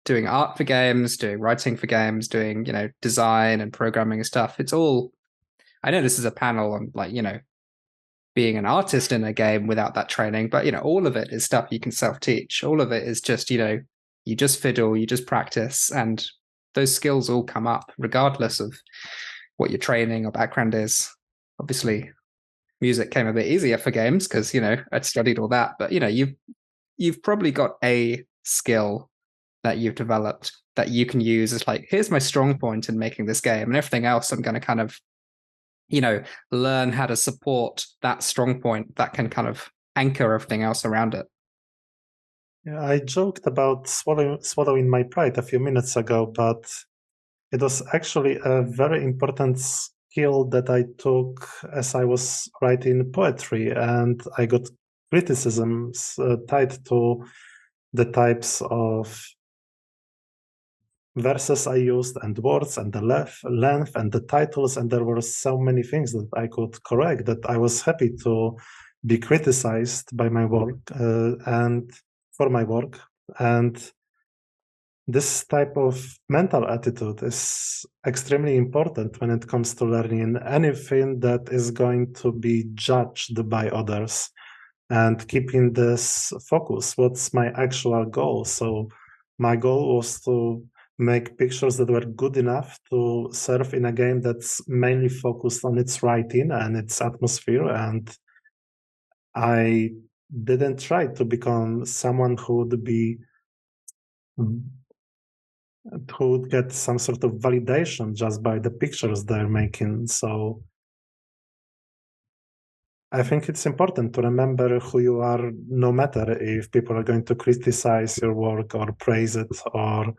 doing art for games, doing writing for games, doing, design and programming and stuff. It's all, I know this is a panel on like, being an artist in a game without that training, but, all of it is stuff you can self-teach. All of it is just, you just fiddle, you just practice, and those skills all come up regardless of what your training or background is. Obviously, music came a bit easier for games because, I'd studied all that, but, you've probably got a skill that you've developed that you can use as like, here's my strong point in making this game, and everything else I'm going to kind of, learn how to support that strong point that can kind of anchor everything else around it. Yeah, I joked about swallowing my pride a few minutes ago, but it was actually a very important skill that I took as I was writing poetry, and I got criticisms tied to the types of verses I used and words and the length and the titles, and there were so many things that I could correct that I was happy to be criticized by my work and for my work. And this type of mental attitude is extremely important when it comes to learning anything that is going to be judged by others, and keeping this focus. What's my actual goal? So my goal was to make pictures that were good enough to serve in a game that's mainly focused on its writing and its atmosphere. And I didn't try to become someone who would get some sort of validation just by the pictures they're making. So I think it's important to remember who you are, no matter if people are going to criticize your work or praise it or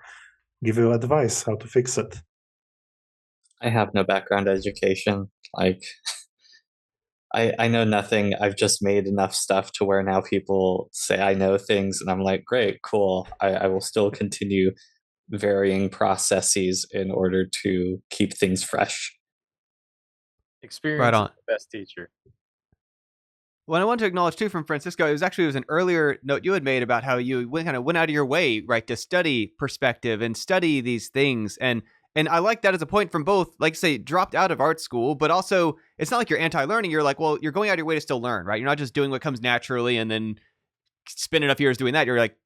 give you advice how to fix it. I have no background education. Like, I know nothing. I've just made enough stuff to where now people say I know things, and I'm like, great, cool. I will still continue varying processes in order to keep things fresh. Experience Right on. is the best teacher. What I want to acknowledge too from Francisco, it was an earlier note you had made about how you went out of your way, right, to study perspective and study these things. And I like that as a point from both, like say, dropped out of art school, but also it's not like you're anti-learning. You're like, well, you're going out of your way to still learn, right? You're not just doing what comes naturally and then spend enough years doing that. You're like,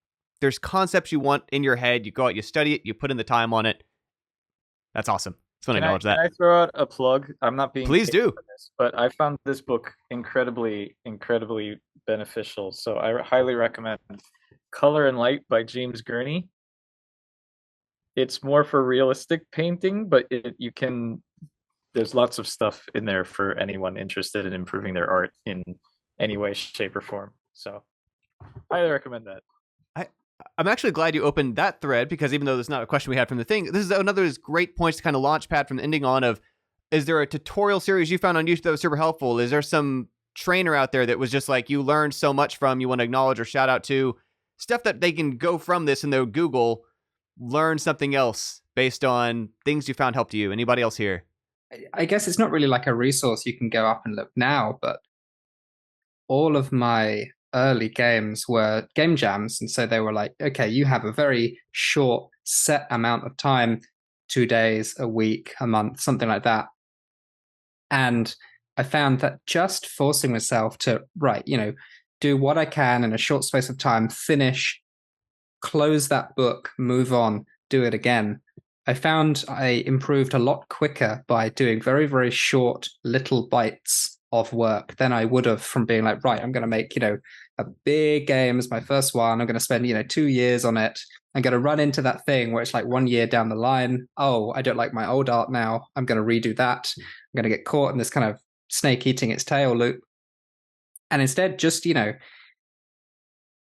there's concepts you want in your head. You go out, you study it, you put in the time on it. That's awesome. Just want to acknowledge that. Can I throw out a plug? I'm not being Please paid do. for this, but I found this book incredibly beneficial. So I highly recommend Color and Light by James Gurney. It's more for realistic painting, but there's lots of stuff in there for anyone interested in improving their art in any way, shape, or form. So highly recommend that. I'm actually glad you opened that thread, because even though there's not a question we had from the thing, this is another of those great points to kind of launch pad from the ending on of, is there a tutorial series you found on YouTube that was super helpful? Is there some trainer out there that was just like you learned so much from, you want to acknowledge or shout out to? Stuff that they can go from this and they'll Google, learn something else based on things you found helped you. Anybody else here? I guess it's not really like a resource you can go up and look now, but all of my early games were game jams. And so they were like, okay, you have a very short set amount of time, 2 days, a week, a month, something like that. And I found that just forcing myself to, do what I can in a short space of time, finish, close that book, move on, do it again. I found I improved a lot quicker by doing very, very short little bites of work than I would have from being like, right, I'm going to make, a big game as my first one. I'm going to spend, 2 years on it. I'm going to run into that thing where it's like 1 year down the line. Oh, I don't like my old art now. I'm going to redo that. I'm going to get caught in this kind of snake eating its tail loop. And instead, just,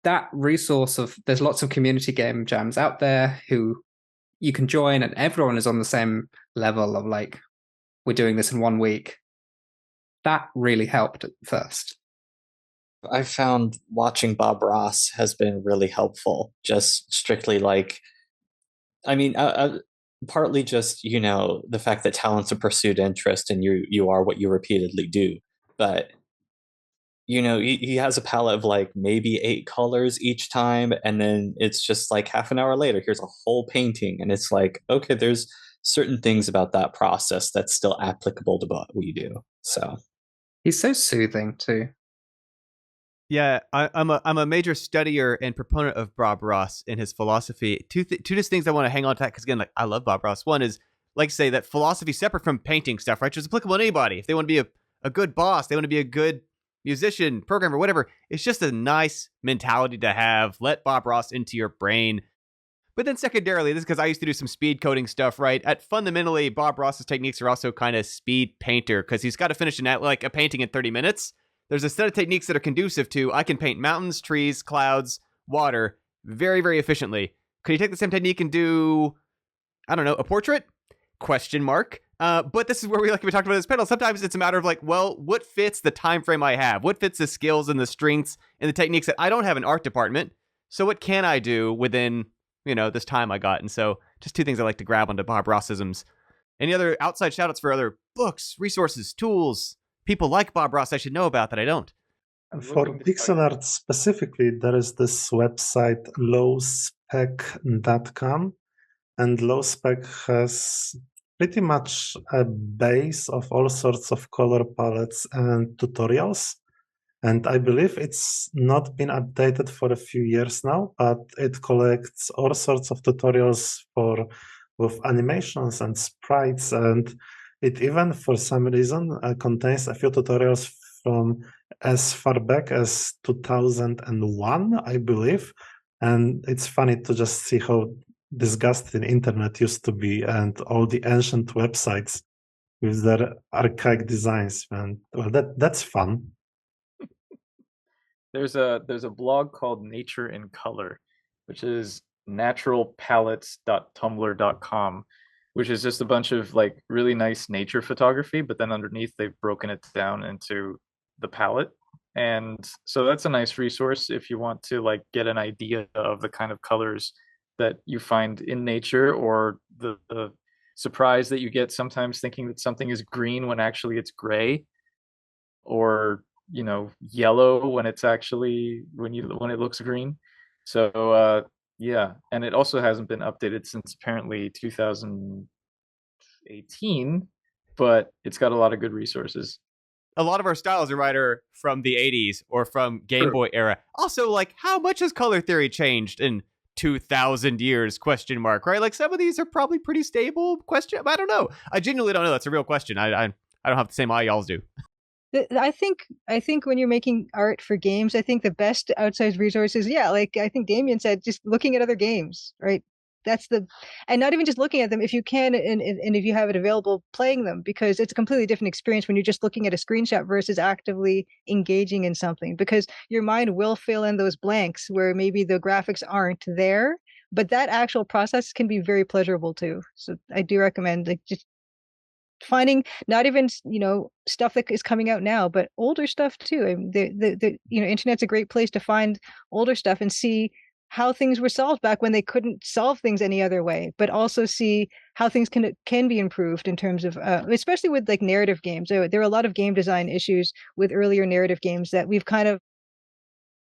that resource of, there's lots of community game jams out there who you can join, and everyone is on the same level of like, we're doing this in 1 week. That really helped at first. I found watching Bob Ross has been really helpful. Just strictly like, partly just, the fact that talent's a pursued interest and you are what you repeatedly do. But, he has a palette of like maybe 8 colors each time. And then it's just like half an hour later, here's a whole painting. And it's like, okay, there's certain things about that process that's still applicable to what we do. So he's so soothing too. Yeah, I'm a major studier and proponent of Bob Ross and his philosophy. Two just things I want to hang on to that, because again, like, I love Bob Ross. One is, like, say that philosophy separate from painting stuff, right? Which is applicable to anybody. If they want to be a good boss, they want to be a good musician, programmer, whatever. It's just a nice mentality to have. Let Bob Ross into your brain. But then secondarily, this is because I used to do some speed coding stuff, right? Fundamentally, Bob Ross's techniques are also kind of speed painter, because he's got to finish a painting in 30 minutes. There's a set of techniques that are conducive to, I can paint mountains, trees, clouds, water very, very efficiently. Could you take the same technique and do, I don't know, a portrait? Question mark. But this is where we talked about this panel. Sometimes it's a matter of like, well, what fits the time frame I have? What fits the skills and the strengths and the techniques that I don't have an art department? So what can I do within, this time I got? And so just 2 things I like to grab onto Bob Rossisms. Any other outside shout outs for other books, resources, tools, people like Bob Ross I should know about that I don't? For pixel art specifically, there is this website lowspec.com, and lowspec has pretty much a base of all sorts of color palettes and tutorials. And I believe it's not been updated for a few years now, but it collects all sorts of tutorials with animations and sprites, and it even, for some reason, contains a few tutorials from as far back as 2001, I believe. And it's funny to just see how disgusting internet used to be, and all the ancient websites with their archaic designs. And well, that's fun. There's a blog called Nature in Color, which is naturalpalettes.tumblr.com, which is just a bunch of like really nice nature photography, but then underneath they've broken it down into the palette. And so that's a nice resource if you want to like get an idea of the kind of colors that you find in nature, or the surprise that you get sometimes thinking that something is green when actually it's gray, or yellow when it's actually when it looks green. So yeah, and it also hasn't been updated since apparently 2018, but it's got a lot of good resources. a lot of our styles are either from the 80s or from Game Boy era. Also, like, how much has color theory changed in 2,000 years, question mark, right? Like, some of these are probably pretty stable, question. I don't know. I genuinely don't know. That's a real question. I don't have the same eye y'all do. I think when you're making art for games, I think the best outside resources, yeah, like I think Damien said, just looking at other games, right? And not even just looking at them, if you can, and if you have it available, playing them, because it's a completely different experience when you're just looking at a screenshot versus actively engaging in something, because your mind will fill in those blanks where maybe the graphics aren't there, but that actual process can be very pleasurable too. So I do recommend, like, just finding not even stuff that is coming out now, but older stuff too. I mean, the internet's a great place to find older stuff and see how things were solved back when they couldn't solve things any other way, but also see how things can be improved in terms of especially with like narrative games. There are a lot of game design issues with earlier narrative games that we've kind of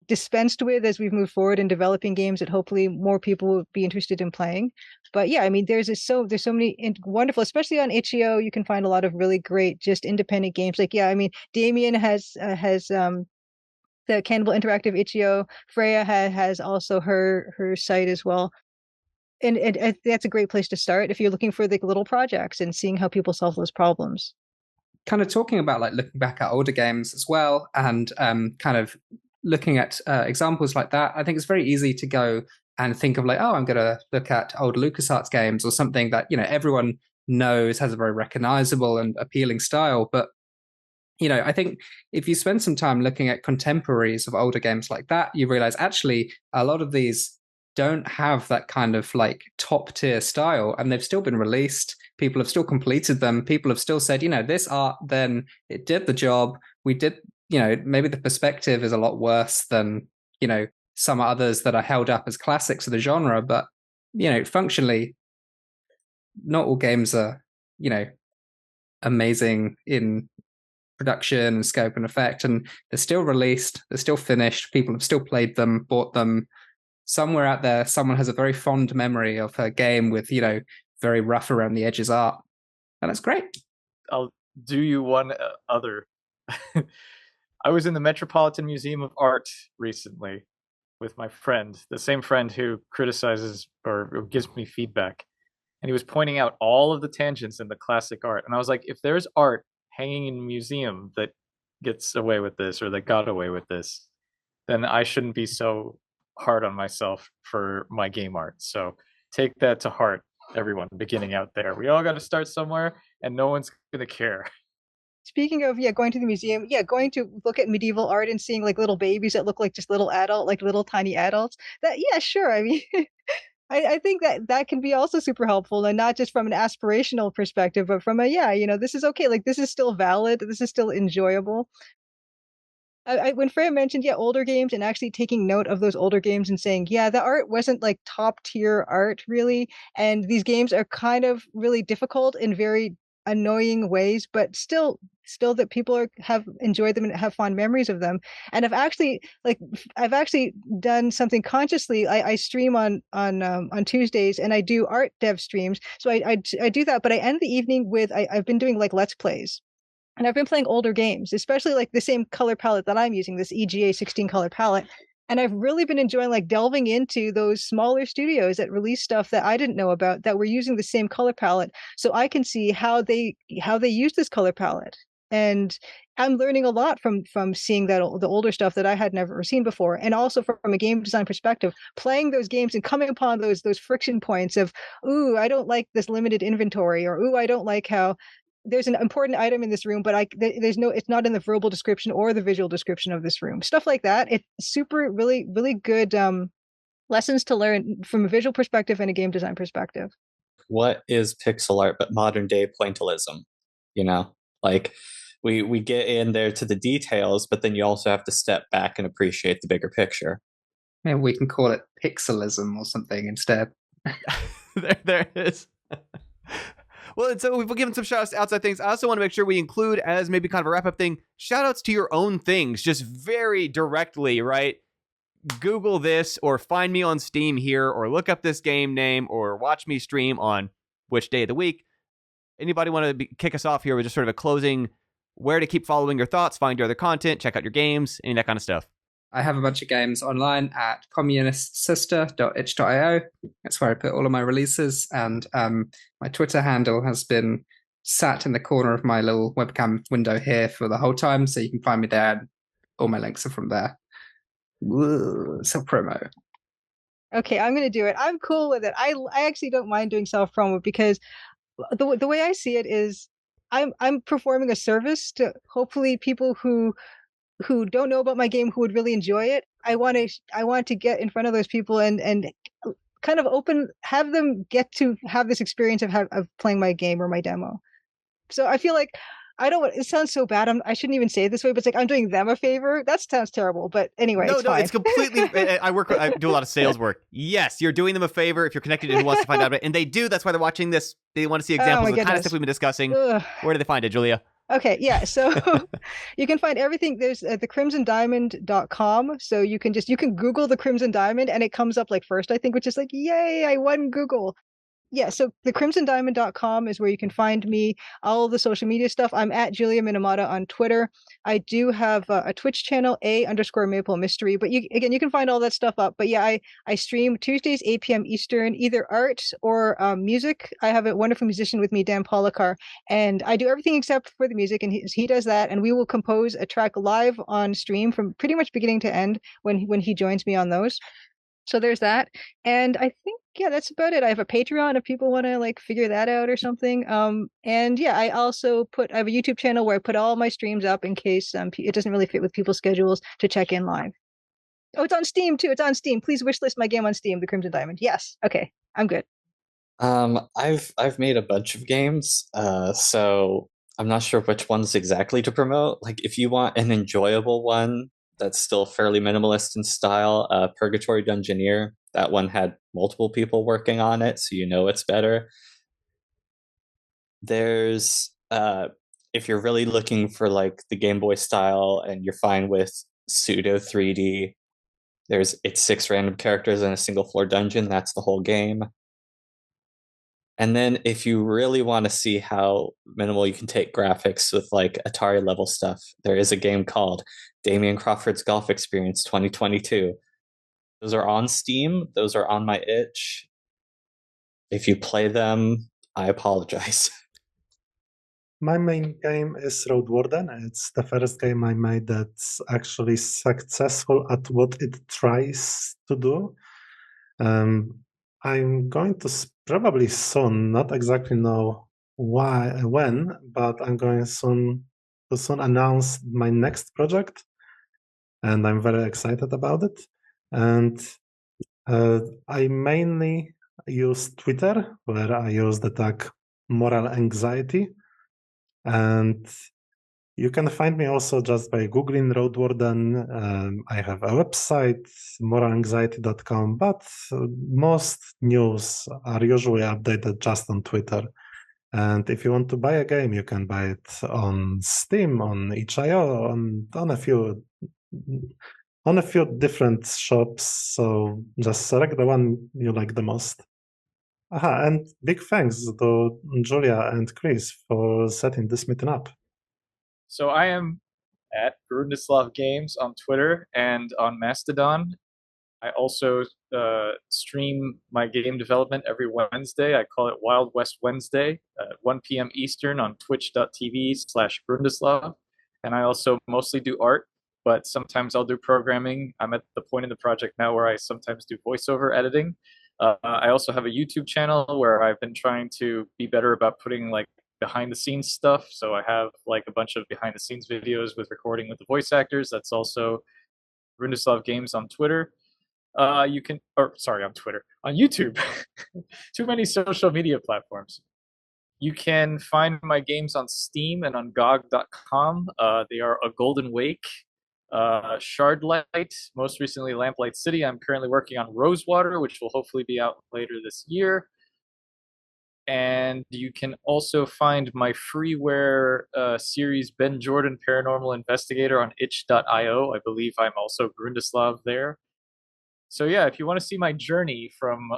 dispensed with as we've moved forward in developing games that hopefully more people will be interested in playing. But yeah, I mean, there's so many wonderful, especially on itch.io, you can find a lot of really great just independent games. Like, yeah, I mean, Damien has the Cannibal Interactive itch.io. Freya has also her site as well. And that's a great place to start if you're looking for the little projects and seeing how people solve those problems. Kind of talking about like looking back at older games as well, and kind of looking at examples like that, I think it's very easy to go and think of like, oh, I'm going to look at old LucasArts games or something that, everyone knows has a very recognizable and appealing style. But, I think if you spend some time looking at contemporaries of older games like that, you realize actually a lot of these don't have that kind of like top tier style, and they've still been released. People have still completed them. People have still said, this art, then it did the job. We did, maybe the perspective is a lot worse than, some others that are held up as classics of the genre. But, functionally, not all games are, amazing in production and scope and effect. And they're still released. They're still finished. People have still played them, bought them. Somewhere out there, someone has a very fond memory of a game with, very rough around the edges art. And that's great. I'll do you one other. I was in the Metropolitan Museum of Art recently with my friend, the same friend who criticizes or gives me feedback. And he was pointing out all of the tangents in the classic art. And I was like, if there's art hanging in a museum that gets away with this, or that got away with this, then I shouldn't be so hard on myself for my game art. So take that to heart, everyone beginning out there. We all got to start somewhere, and no one's going to care. Speaking of, going to the museum, going to look at medieval art and seeing like little babies that look like just little tiny adults. Sure. I mean, I think that can be also super helpful, and not just from an aspirational perspective, but from this is okay. Like, this is still valid. This is still enjoyable. When Freya mentioned, older games, and actually taking note of those older games and saying, the art wasn't like top tier art really. And these games are kind of really difficult in very annoying ways, but still that people have enjoyed them and have fond memories of them. And I've actually done something consciously. I stream on Tuesdays, and I do art dev streams. So I do that, but I end the evening with, I've been doing like Let's Plays. And I've been playing older games, especially like the same color palette that I'm using, this EGA 16 color palette. And I've really been enjoying like delving into those smaller studios that release stuff that I didn't know about, that were using the same color palette, so I can see how they use this color palette. And I'm learning a lot from seeing the older stuff that I had never seen before. And also from a game design perspective, playing those games and coming upon those friction points of, ooh, I don't like this limited inventory, or ooh, I don't like how there's an important item in this room, but it's not in the verbal description or the visual description of this room. Stuff like that. It's super, really, really good lessons to learn from a visual perspective and a game design perspective. What is pixel art but modern day pointillism? Like we get in there to the details, but then you also have to step back and appreciate the bigger picture. Maybe we can call it pixelism or something instead. there it is. Well, and so we've given some shout outs to outside things. I also want to make sure we include, as maybe kind of a wrap up thing, shout outs to your own things, just very directly, right? Google this, or find me on Steam here, or look up this game name, or watch me stream on which day of the week. Anybody want to kick us off here with just sort of a closing where to keep following your thoughts, find your other content, check out your games, any of that kind of stuff. I have a bunch of games online at communistsister.itch.io. That's where I put all of my releases, and my Twitter handle has been sat in the corner of my little webcam window here for the whole time, so you can find me there. All my links are from there. Self-promo. Okay, I'm gonna do it. I'm cool with it. I actually don't mind doing self-promo because the way I see it is I'm performing a service to hopefully people who don't know about my game who would really enjoy it. I want to get in front of those people and kind of have them get to have this experience of playing my game or my demo. So I feel like it sounds so bad. I shouldn't even say it this way, but it's like I'm doing them a favor. That sounds terrible. But anyway, no, it's fine. It's completely. I do a lot of sales work. Yes, you're doing them a favor if you're connected and who wants to find out about it. And they do. That's why they're watching this. They want to see examples of the kind of stuff we've been discussing. Ugh. Where do they find it, Julia? Okay, yeah. So you can find everything. There's thecrimsondiamond.com. So you can Google the Crimson Diamond and it comes up like first, I think, which is like, yay, I won Google. Yeah, so thecrimsondiamond.com is where you can find me, all the social media stuff. I'm at Julia Minamata on Twitter. I do have a Twitch channel, _Maple Mystery, but you can find all that stuff up. But yeah, I stream Tuesdays, 8 p.m. Eastern, either art or music. I have a wonderful musician with me, Dan Polakar, and I do everything except for the music, and he does that, and we will compose a track live on stream from pretty much beginning to end when he joins me on those. So there's that. And I think, yeah, that's about it. I have a Patreon if people want to like figure that out or something. And yeah, I also I have a YouTube channel where I put all my streams up in case it doesn't really fit with people's schedules to check in live. Oh, it's on Steam too. It's on Steam. Please wishlist my game on Steam, The Crimson Diamond. Yes. Okay. I'm good. I've made a bunch of games, so I'm not sure which ones exactly to promote. Like if you want an enjoyable one that's still fairly minimalist in style, Purgatory Dungeoneer. That one had multiple people working on it, so you know it's better. There's, if you're really looking for like the Game Boy style and you're fine with pseudo 3D, it's 6 random characters in a single floor dungeon. That's the whole game. And then if you really want to see how minimal you can take graphics with like Atari level stuff, there is a game called Damien Crawford's Golf Experience 2022. Those are on Steam. Those are on my itch. If you play them, I apologize. My main game is Road Warden. It's the first game I made that's actually successful at what it tries to do. I'm going to probably soon, not exactly know when, but I'm going to soon announce my next project, and I'm very excited about it. And I mainly use Twitter, where I use the tag moral anxiety. And you can find me also just by Googling Road Warden. I have a website, moralanxiety.com, but most news are usually updated just on Twitter. And if you want to buy a game, you can buy it on Steam, on itch.io, on a few different shops. So just select the one you like the most. And big thanks to Julia and Chris for setting this meeting up. So I am at Brundislav Games on Twitter and on Mastodon. I also stream my game development every Wednesday. I call it Wild West Wednesday at 1 p.m. Eastern on twitch.tv/Brundislav. And I also mostly do art, but sometimes I'll do programming. I'm at the point in the project now where I sometimes do voiceover editing. I also have a YouTube channel where I've been trying to be better about putting like behind the scenes stuff. So I have like a bunch of behind the scenes videos with recording with the voice actors. That's also Brundislav Games on Twitter. On Twitter, on YouTube. Too many social media platforms. You can find my games on Steam and on GOG.com. They are A Golden Wake, Shardlight, most recently Lamplight City. I'm currently working on Rosewater, which will hopefully be out later this year. And you can also find my freeware series Ben Jordan Paranormal Investigator on itch.io. I believe I'm also Brundislav there. So yeah, if you want to see my journey from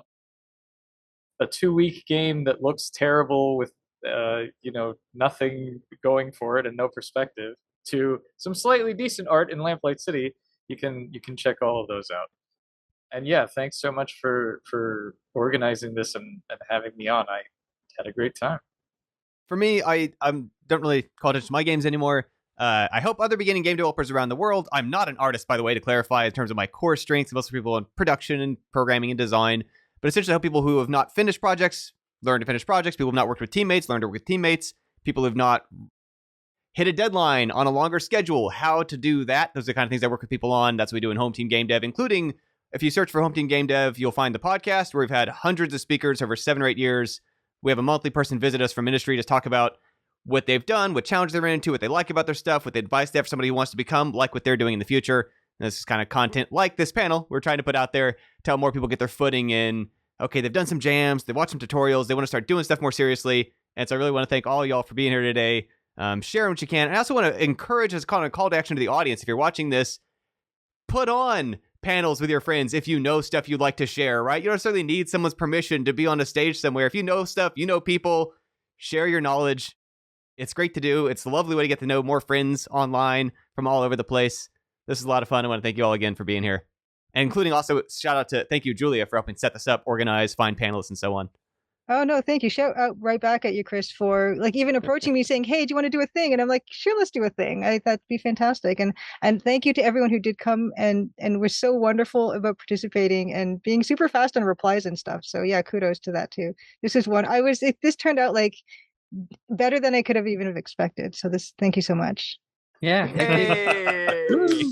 a 2-week game that looks terrible with nothing going for it and no perspective, to some slightly decent art in Lamplight City, you can check all of those out. And yeah, thanks so much for organizing this and having me on. I had a great time. For me, I don't really call attention to my games anymore. I hope other beginning game developers around the world. I'm not an artist, by the way, to clarify, in terms of my core strengths. Most people in production and programming and design. But essentially, I hope people who have not finished projects learn to finish projects. People who have not worked with teammates learn to work with teammates. People who have not hit a deadline on a longer schedule, how to do that. Those are the kind of things I work with people on. That's what we do in Home Team Game Dev, including, if you search for Home Team Game Dev, you'll find the podcast where we've had hundreds of speakers over 7 or 8 years. We have a monthly person visit us from industry to talk about what they've done, what challenge they're into, what they like about their stuff, what the advice they have for somebody who wants to become like what they're doing in the future. And this is kind of content like this panel we're trying to put out there to help more people get their footing in. Okay, they've done some jams, they've watched some tutorials, they want to start doing stuff more seriously. And so I really want to thank all y'all for being here today. Share what you can. And I also want to encourage, as kind of a call to action to the audience, if you're watching this, put on panels with your friends if you know stuff you'd like to share, right? You don't necessarily need someone's permission to be on a stage somewhere. If you know stuff, you know people, share your knowledge. It's great to do. It's a lovely way to get to know more friends online from all over the place. This is a lot of fun. I want to thank you all again for being here. And including also, thank you, Julia, for helping set this up, organize, find panelists, and so on. Oh, no, thank you. Shout out right back at you, Chris, for like even approaching me saying, hey, do you want to do a thing? And I'm like, sure, let's do a thing. That'd be fantastic. And thank you to everyone who did come and was so wonderful about participating and being super fast on replies and stuff. So yeah, kudos to that too. This is one this turned out like better than I could have even have expected. So thank you so much. Yeah. Hey.